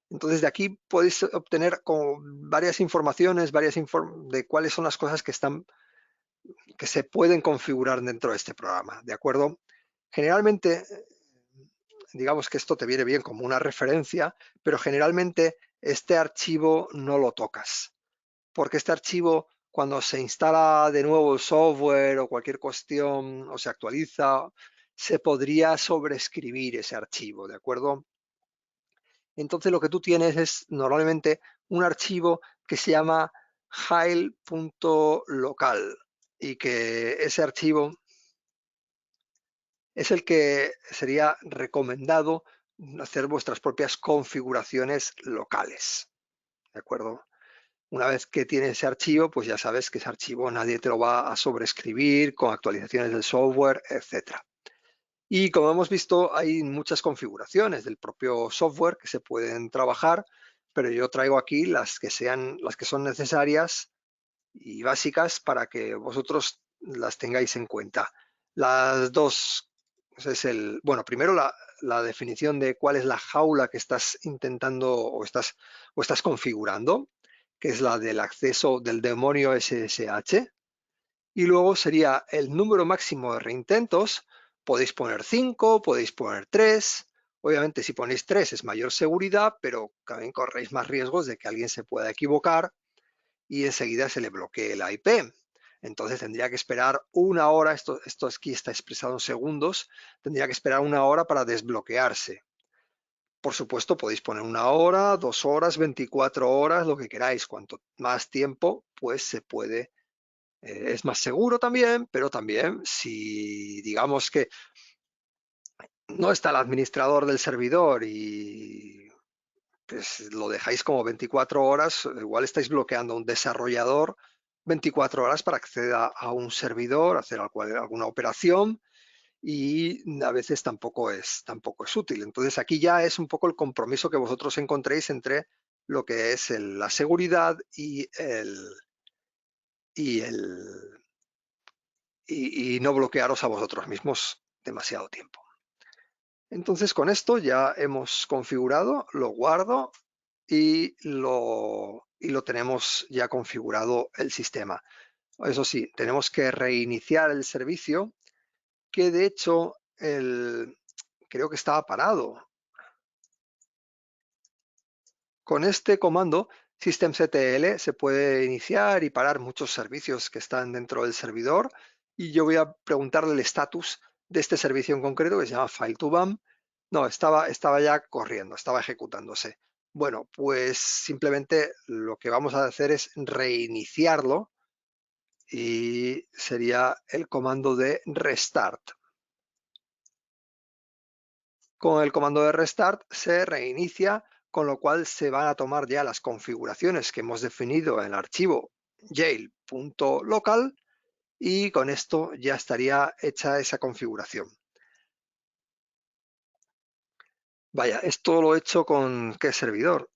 Entonces, de aquí podéis obtener como varias informaciones, de cuáles son las cosas que están que se pueden configurar dentro de este programa, ¿de acuerdo? Generalmente, digamos que esto te viene bien como una referencia, pero generalmente este archivo no lo tocas, porque este archivo, cuando se instala de nuevo el software o cualquier cuestión o se actualiza, se podría sobreescribir ese archivo, ¿de acuerdo? Entonces lo que tú tienes es normalmente un archivo que se llama heil.local y que ese archivo es el que sería recomendado hacer vuestras propias configuraciones locales, ¿de acuerdo? Una vez que tienes ese archivo, pues ya sabes que ese archivo nadie te lo va a sobreescribir con actualizaciones del software, etcétera. Y como hemos visto, hay muchas configuraciones del propio software que se pueden trabajar, pero yo traigo aquí las que son necesarias y básicas para que vosotros las tengáis en cuenta. Las dos bueno, primero la definición de cuál es la jaula que estás intentando o estás configurando, que es la del acceso del demonio SSH. Y luego sería el número máximo de reintentos. Podéis poner 5, podéis poner 3. Obviamente si ponéis 3 es mayor seguridad, pero también corréis más riesgos de que alguien se pueda equivocar y enseguida se le bloquee la IP. Entonces tendría que esperar una hora, esto aquí está expresado en segundos, tendría que esperar una hora para desbloquearse. Por supuesto, podéis poner una hora, 2 horas, 24 horas, lo que queráis. Cuanto más tiempo, pues se puede. Es más seguro también, pero también si digamos que no está el administrador del servidor y pues, lo dejáis como 24 horas, igual estáis bloqueando a un desarrollador 24 horas para acceder a un servidor, hacer alguna operación y a veces tampoco es útil. Entonces aquí ya es un poco el compromiso que vosotros encontréis entre lo que es la seguridad y no bloquearos a vosotros mismos demasiado tiempo. Entonces con esto ya hemos configurado, lo guardo y lo tenemos ya configurado el sistema. Eso sí, tenemos que reiniciar el servicio, que de hecho creo que estaba parado. Con este comando systemctl se puede iniciar y parar muchos servicios que están dentro del servidor y yo voy a preguntarle el estatus de este servicio en concreto que se llama file2bam. No, estaba ya corriendo, estaba ejecutándose. Bueno, pues simplemente lo que vamos a hacer es reiniciarlo y sería el comando de restart. Con el comando de restart se reinicia, con lo cual se van a tomar ya las configuraciones que hemos definido en el archivo jail.local y con esto ya estaría hecha esa configuración. Vaya, esto lo he hecho con ¿qué servidor?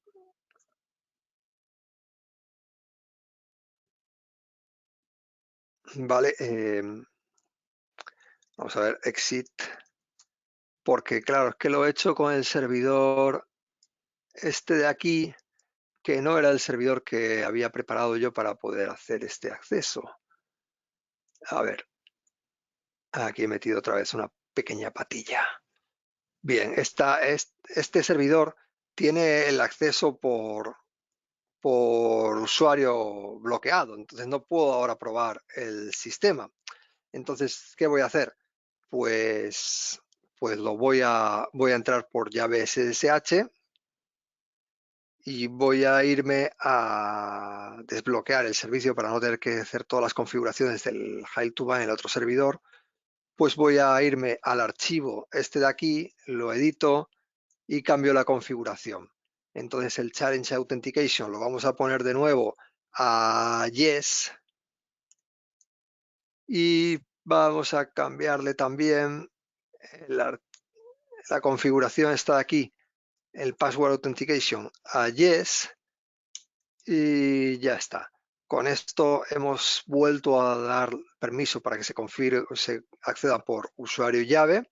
Vale, vamos a ver, exit, porque claro, es que lo he hecho con el servidor este de aquí, que no era el servidor que había preparado yo para poder hacer este acceso. A ver, aquí he metido otra vez una pequeña patilla. Bien, este servidor tiene el acceso por usuario bloqueado, entonces no puedo ahora probar el sistema. Entonces, ¿qué voy a hacer? Pues voy a entrar por llave SSH y voy a irme a desbloquear el servicio para no tener que hacer todas las configuraciones del heil2bam en el otro servidor. Pues voy a irme al archivo este de aquí, lo edito y cambio la configuración. Entonces el Challenge Authentication lo vamos a poner de nuevo a Yes y vamos a cambiarle también la configuración está aquí, el Password Authentication a Yes y ya está. Con esto hemos vuelto a dar permiso para que se acceda por usuario y llave.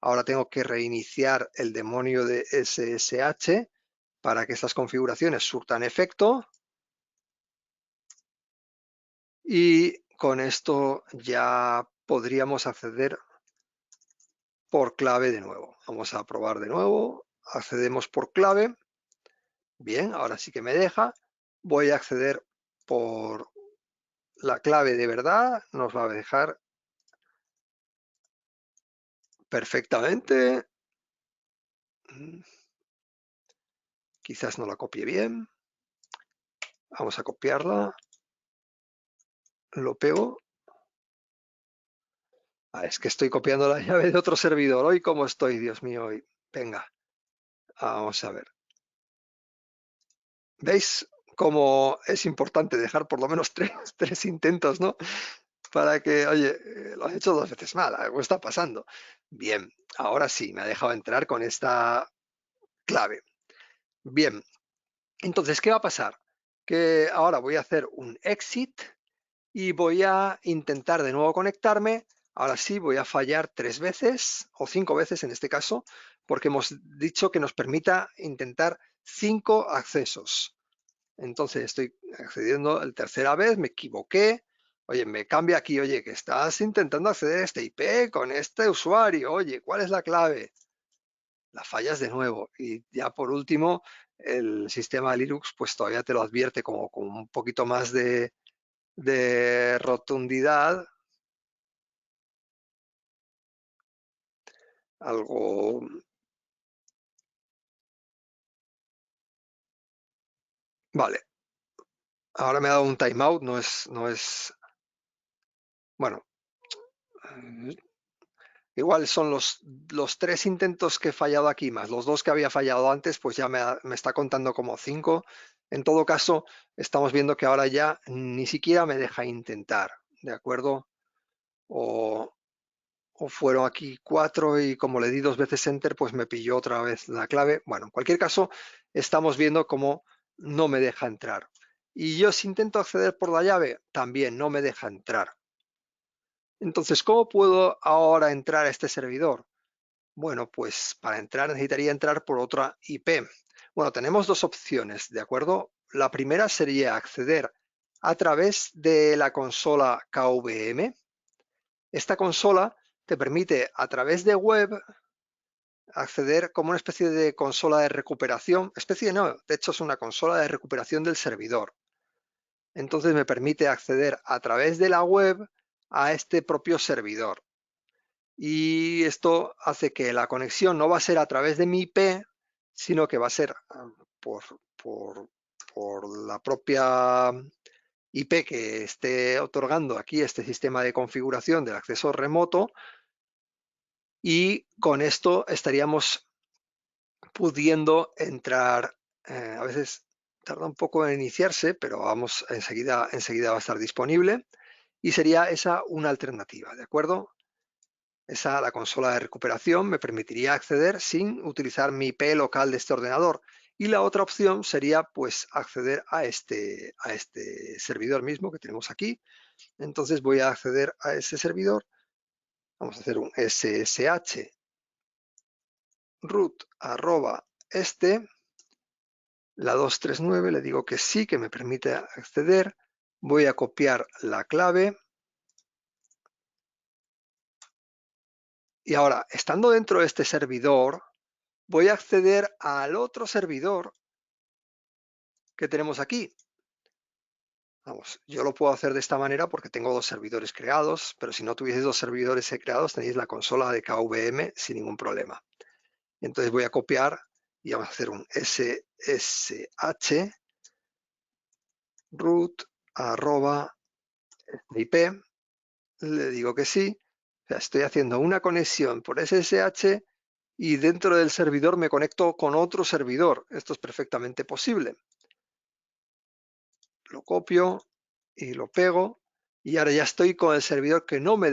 Ahora tengo que reiniciar el demonio de SSH para que estas configuraciones surtan efecto. Y con esto ya podríamos acceder por clave de nuevo. Vamos a probar de nuevo. Accedemos por clave. Bien, ahora sí que me deja. Voy a acceder por la clave de verdad. Nos va a dejar perfectamente. Quizás no la copie bien. Vamos a copiarla. Lo pego. Es que estoy copiando la llave de otro servidor. Hoy cómo estoy, Dios mío, hoy. Venga, vamos a ver. ¿Veis cómo es importante dejar por lo menos tres intentos, ¿no? Para que, oye, lo has hecho 2 veces mal, algo está pasando. Bien, ahora sí, me ha dejado entrar con esta clave. Bien, entonces, ¿qué va a pasar? Que ahora voy a hacer un exit y voy a intentar de nuevo conectarme. Ahora sí, voy a fallar 3 veces o 5 veces en este caso, porque hemos dicho que nos permita intentar 5 accesos. Entonces estoy accediendo la tercera vez, me equivoqué. Oye, me cambia aquí, oye, que estás intentando acceder a este IP con este usuario. Oye, ¿cuál es la clave? La fallas de nuevo. Y ya por último, el sistema de Linux pues todavía te lo advierte como con un poquito más de rotundidad. Algo... Vale. Ahora me ha dado un timeout, no es... Bueno, igual son los 3 intentos que he fallado aquí, más los 2 que había fallado antes, pues ya me está contando como 5. En todo caso, estamos viendo que ahora ya ni siquiera me deja intentar, ¿de acuerdo? O fueron aquí 4 y como le di 2 veces Enter, pues me pilló otra vez la clave. Bueno, en cualquier caso, estamos viendo cómo no me deja entrar. Y yo si intento acceder por la llave, también no me deja entrar. Entonces, ¿cómo puedo ahora entrar a este servidor? Bueno, pues para entrar necesitaría entrar por otra IP. Bueno, tenemos 2 opciones, ¿de acuerdo? La primera sería acceder a través de la consola KVM. Esta consola te permite a través de web acceder como una especie de consola de recuperación, especie no, de hecho es una consola de recuperación del servidor. Entonces me permite acceder a través de la web a este propio servidor. Y esto hace que la conexión no va a ser a través de mi IP, sino que va a ser por, por la propia IP que esté otorgando aquí este sistema de configuración del acceso remoto, y con esto estaríamos pudiendo entrar. A veces tarda un poco en iniciarse, pero vamos, enseguida va a estar disponible, y sería esa una alternativa, ¿de acuerdo? La consola de recuperación me permitiría acceder sin utilizar mi IP local de este ordenador. Y la otra opción sería pues acceder a este servidor mismo que tenemos aquí. Entonces voy a acceder a ese servidor. Vamos a hacer un SSH root la 239, le digo que sí, que me permite acceder. Voy a copiar la clave. Y ahora, estando dentro de este servidor, voy a acceder al otro servidor que tenemos aquí. Vamos, yo lo puedo hacer de esta manera porque tengo 2 servidores creados, pero si no tuviese 2 servidores creados, tenéis la consola de KVM sin ningún problema. Entonces voy a copiar y vamos a hacer un SSH root IP. Le digo que sí. O sea, estoy haciendo una conexión por SSH y dentro del servidor me conecto con otro servidor. Esto es perfectamente posible. Lo copio y lo pego y ahora ya estoy con el servidor que no me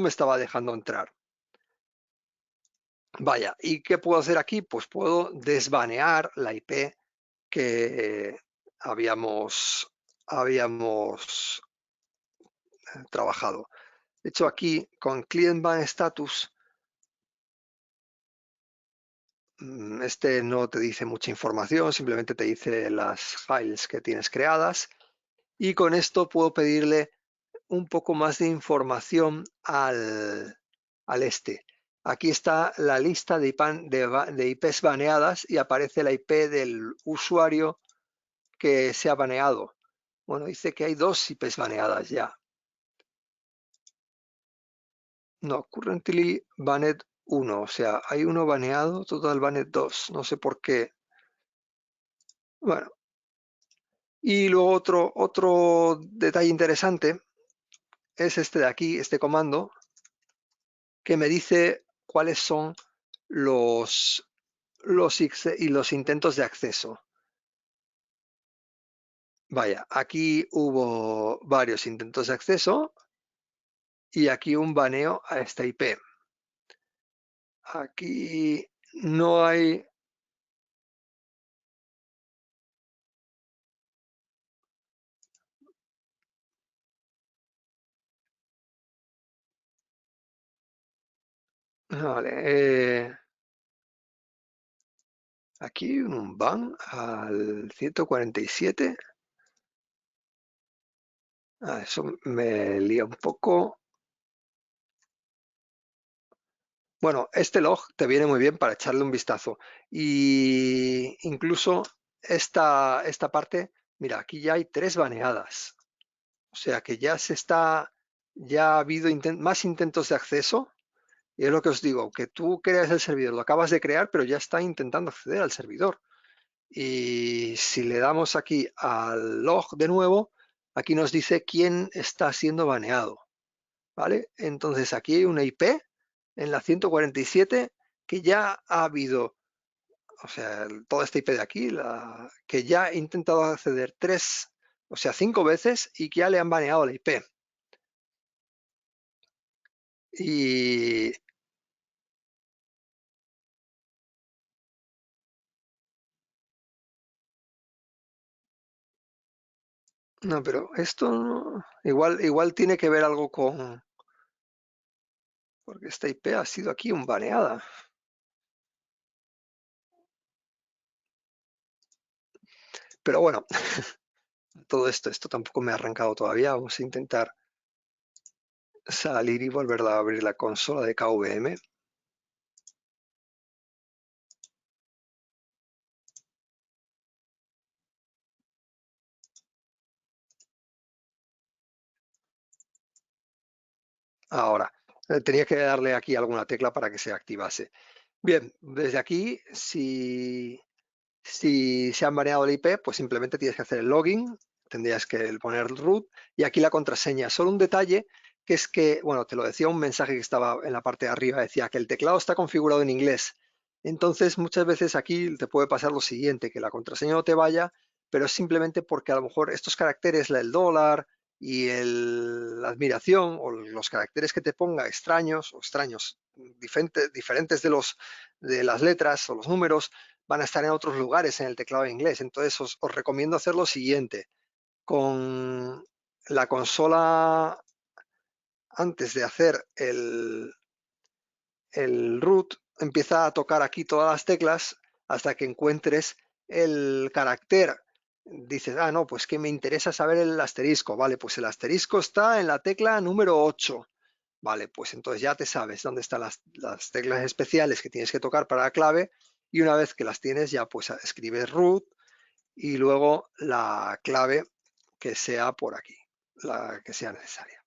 estaba dejando entrar. Vaya, ¿y qué puedo hacer aquí? Pues puedo desbanear la IP que habíamos trabajado. De hecho, aquí con Client Ban Status, este no te dice mucha información, simplemente te dice las files que tienes creadas. y con esto puedo pedirle un poco más de información al este. Aquí está la lista de IPs baneadas y aparece la IP del usuario que se ha baneado. Bueno, dice que hay 2 IPs baneadas ya. No, currently banned 1, o sea, hay uno baneado, total banned 2, no sé por qué. Bueno, y luego otro detalle interesante es este de aquí, este comando, que me dice cuáles son los intentos de acceso. Vaya, aquí hubo varios intentos de acceso y aquí un baneo a esta IP. Aquí no hay... Vale, aquí un ban al 147. Eso me lía un poco. Bueno, este log te viene muy bien para echarle un vistazo. Y incluso esta parte, mira, aquí ya hay 3 baneadas. O sea que ya ha habido más intentos de acceso. Y es lo que os digo, que tú creas el servidor, lo acabas de crear, pero ya está intentando acceder al servidor. Y si le damos aquí al log de nuevo, aquí nos dice quién está siendo baneado. ¿Vale? Entonces aquí hay una IP en la 147 que ya ha habido, o sea, toda esta IP de aquí, que ya ha intentado acceder 5 veces y que ya le han baneado la IP. Y no, pero esto igual tiene que ver algo con, porque esta IP ha sido aquí un baneada. Pero bueno, todo esto tampoco me ha arrancado todavía. Vamos a intentar salir y volver a abrir la consola de KVM. Ahora, tenía que darle aquí alguna tecla para que se activase. Bien, desde aquí, si se han baneado el IP, pues simplemente tienes que hacer el login, tendrías que poner root y aquí la contraseña. Solo un detalle, que es que, bueno, te lo decía un mensaje que estaba en la parte de arriba, decía que el teclado está configurado en inglés. Entonces, muchas veces aquí te puede pasar lo siguiente, que la contraseña no te vaya, pero es simplemente porque a lo mejor estos caracteres, el dólar y la admiración o los caracteres que te ponga extraños, diferentes de las letras o los números, van a estar en otros lugares en el teclado de inglés. Entonces os recomiendo hacer lo siguiente. Con la consola, antes de hacer el root, empieza a tocar aquí todas las teclas hasta que encuentres el carácter. Dices, no, pues que me interesa saber el asterisco. Vale, pues el asterisco está en la tecla número 8. Vale, pues entonces ya te sabes dónde están las teclas especiales que tienes que tocar para la clave y una vez que las tienes ya pues escribes root y luego la clave que sea por aquí, la que sea necesaria.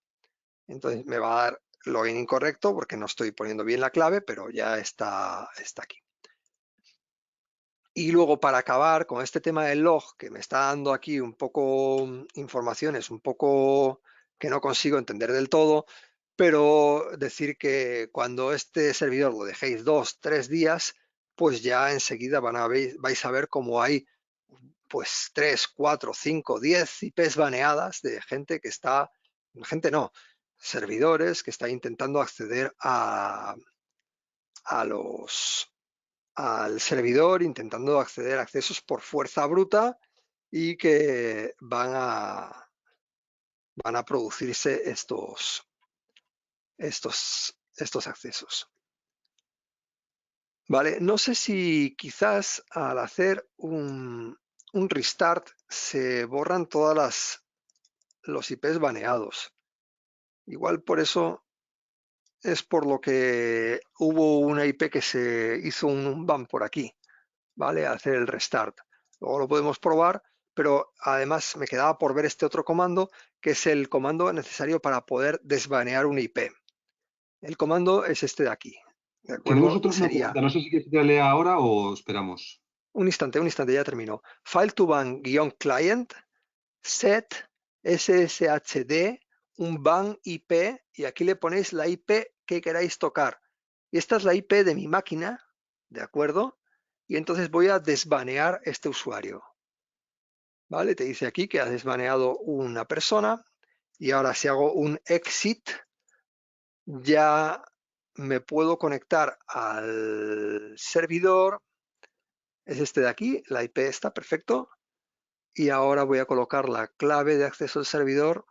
Entonces me va a dar login incorrecto porque no estoy poniendo bien la clave, pero ya está aquí. Y luego para acabar con este tema del log, que me está dando aquí un poco informaciones, un poco que no consigo entender del todo, pero decir que cuando este servidor lo dejéis 2, 3 días, pues ya enseguida vais a ver cómo hay pues 3, 4, 5, 10 IPs baneadas de gente que está, gente no, servidores que están intentando acceder al servidor, intentando acceder a accesos por fuerza bruta y que van a producirse estos accesos. Vale, no sé si quizás al hacer un restart se borran todas los IPs baneados. Igual por eso es por lo que hubo una IP que se hizo un ban por aquí, ¿vale? Hacer el restart. Luego lo podemos probar, pero además me quedaba por ver este otro comando, que es el comando necesario para poder desbanear un IP. El comando es este de aquí, ¿de Tenemos acuerdo? otra una Sería, pregunta. No sé si quieres que te la lea ahora o esperamos. un instante, ya terminó. File to ban-client set sshd un ban IP y aquí le ponéis la IP que queráis tocar. Y esta es la IP de mi máquina, ¿de acuerdo? Y entonces voy a desbanear este usuario. ¿Vale? Te dice aquí que has desbaneado una persona y ahora si hago un exit ya me puedo conectar al servidor. Es este de aquí, la IP está perfecto. Y ahora voy a colocar la clave de acceso al servidor.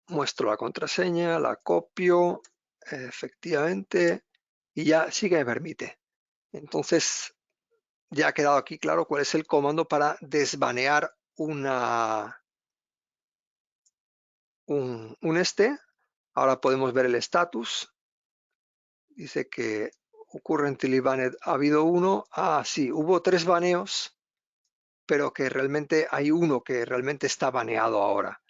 Muestro la contraseña, la copio, efectivamente, y ya sí que me permite. Entonces, ya ha quedado aquí claro cuál es el comando para desbanear un este. Ahora podemos ver el estatus. Dice que currently banned ha habido uno. Ah, sí, hubo 3 baneos, pero que realmente hay uno que realmente está baneado ahora.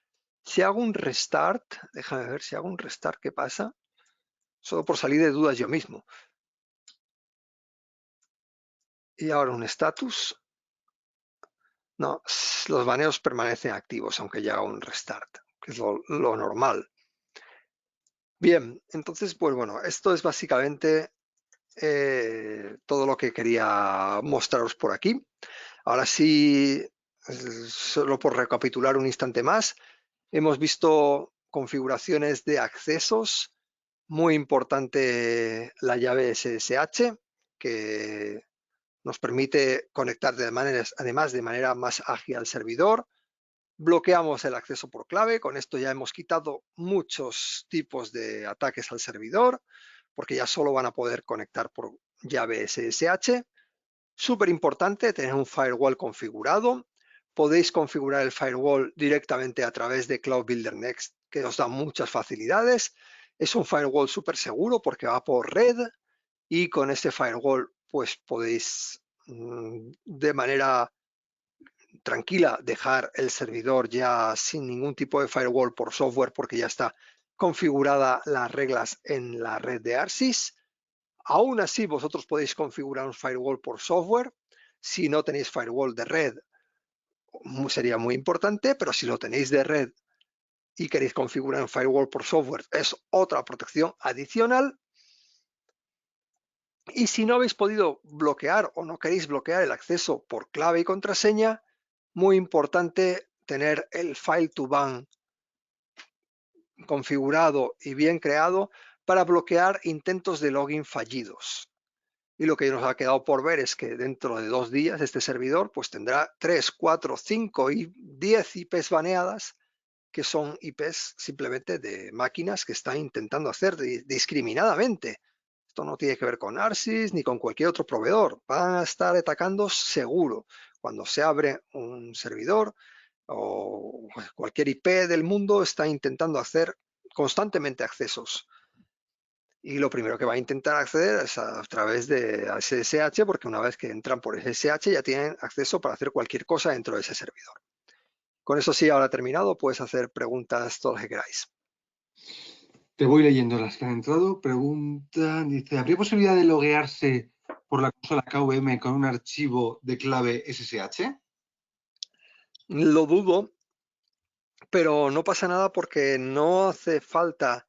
Si hago un restart, déjame ver si hago un restart, ¿qué pasa? Solo por salir de dudas yo mismo. Y ahora un estatus. No, los baneos permanecen activos aunque ya haga un restart, que es lo normal. Bien, entonces, pues bueno, esto es básicamente todo lo que quería mostraros por aquí. Ahora sí, solo por recapitular un instante más, hemos visto configuraciones de accesos, muy importante la llave SSH, que nos permite conectar además de manera más ágil al servidor. Bloqueamos el acceso por clave, con esto ya hemos quitado muchos tipos de ataques al servidor, porque ya solo van a poder conectar por llave SSH. Súper importante tener un firewall configurado. Podéis configurar el firewall directamente a través de Cloud Builder Next, que os da muchas facilidades. Es un firewall súper seguro porque va por red y con este firewall pues podéis de manera tranquila dejar el servidor ya sin ningún tipo de firewall por software porque ya está configurada las reglas en la red de ARSYS. Aún así, vosotros podéis configurar un firewall por software. Si no tenéis firewall de red, sería muy importante, pero si lo tenéis de red y queréis configurar un firewall por software, es otra protección adicional. Y si no habéis podido bloquear o no queréis bloquear el acceso por clave y contraseña, muy importante tener el file to ban configurado y bien creado para bloquear intentos de login fallidos. Y lo que nos ha quedado por ver es que dentro de 2 días este servidor pues tendrá 3, 4, 5 y 10 IPs baneadas, que son IPs simplemente de máquinas que están intentando hacer discriminadamente. Esto no tiene que ver con ARSYS ni con cualquier otro proveedor. Van a estar atacando seguro. Cuando se abre un servidor o cualquier IP del mundo está intentando hacer constantemente accesos. Y lo primero que va a intentar acceder es a través de SSH, porque una vez que entran por SSH ya tienen acceso para hacer cualquier cosa dentro de ese servidor. Con eso sí, ahora terminado, puedes hacer preguntas todo lo que queráis. Te voy leyendo las que han entrado. Preguntan, dice, ¿habría posibilidad de loguearse por la consola KVM con un archivo de clave SSH? Lo dudo, pero no pasa nada porque no hace falta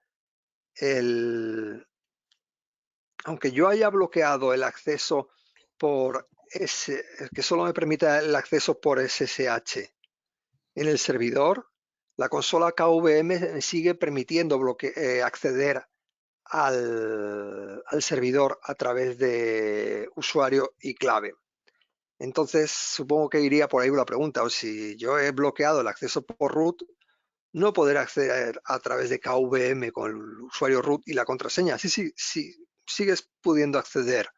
aunque yo haya bloqueado el acceso que solo me permita el acceso por SSH en el servidor, la consola KVM me sigue permitiendo acceder al servidor a través de usuario y clave. Entonces, supongo que iría por ahí la pregunta, o si yo he bloqueado el acceso por root, no poder acceder a través de KVM con el usuario root y la contraseña. Sí, sigues pudiendo acceder.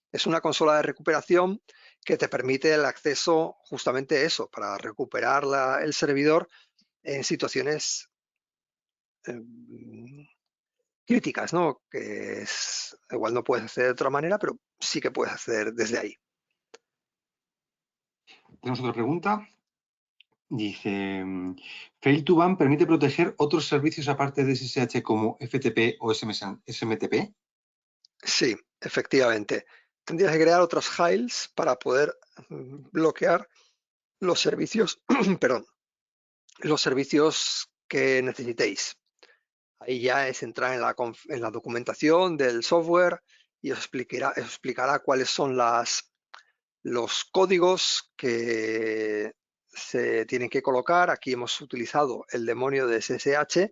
Es una consola de recuperación que te permite el acceso justamente eso, para recuperar el servidor en situaciones críticas, ¿no? Que igual no puedes hacer de otra manera, pero sí que puedes hacer desde ahí. Tenemos otra pregunta. Dice, Fail to ban permite proteger otros servicios aparte de SSH como FTP o SMTP. Sí, efectivamente. Tendrías que crear otras hiles para poder bloquear los servicios, perdón, los servicios que necesitéis. Ahí ya es entrar en la documentación del software y os explicará cuáles son los códigos que se tienen que colocar. Aquí hemos utilizado el demonio de SSH,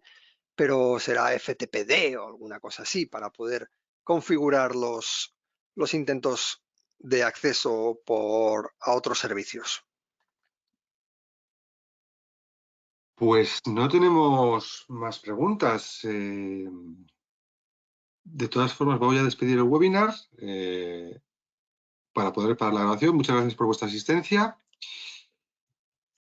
pero será FTPD o alguna cosa así para poder configurar los intentos de acceso a otros servicios. Pues no tenemos más preguntas. De todas formas, voy a despedir el webinar para poder parar la grabación. Muchas gracias por vuestra asistencia.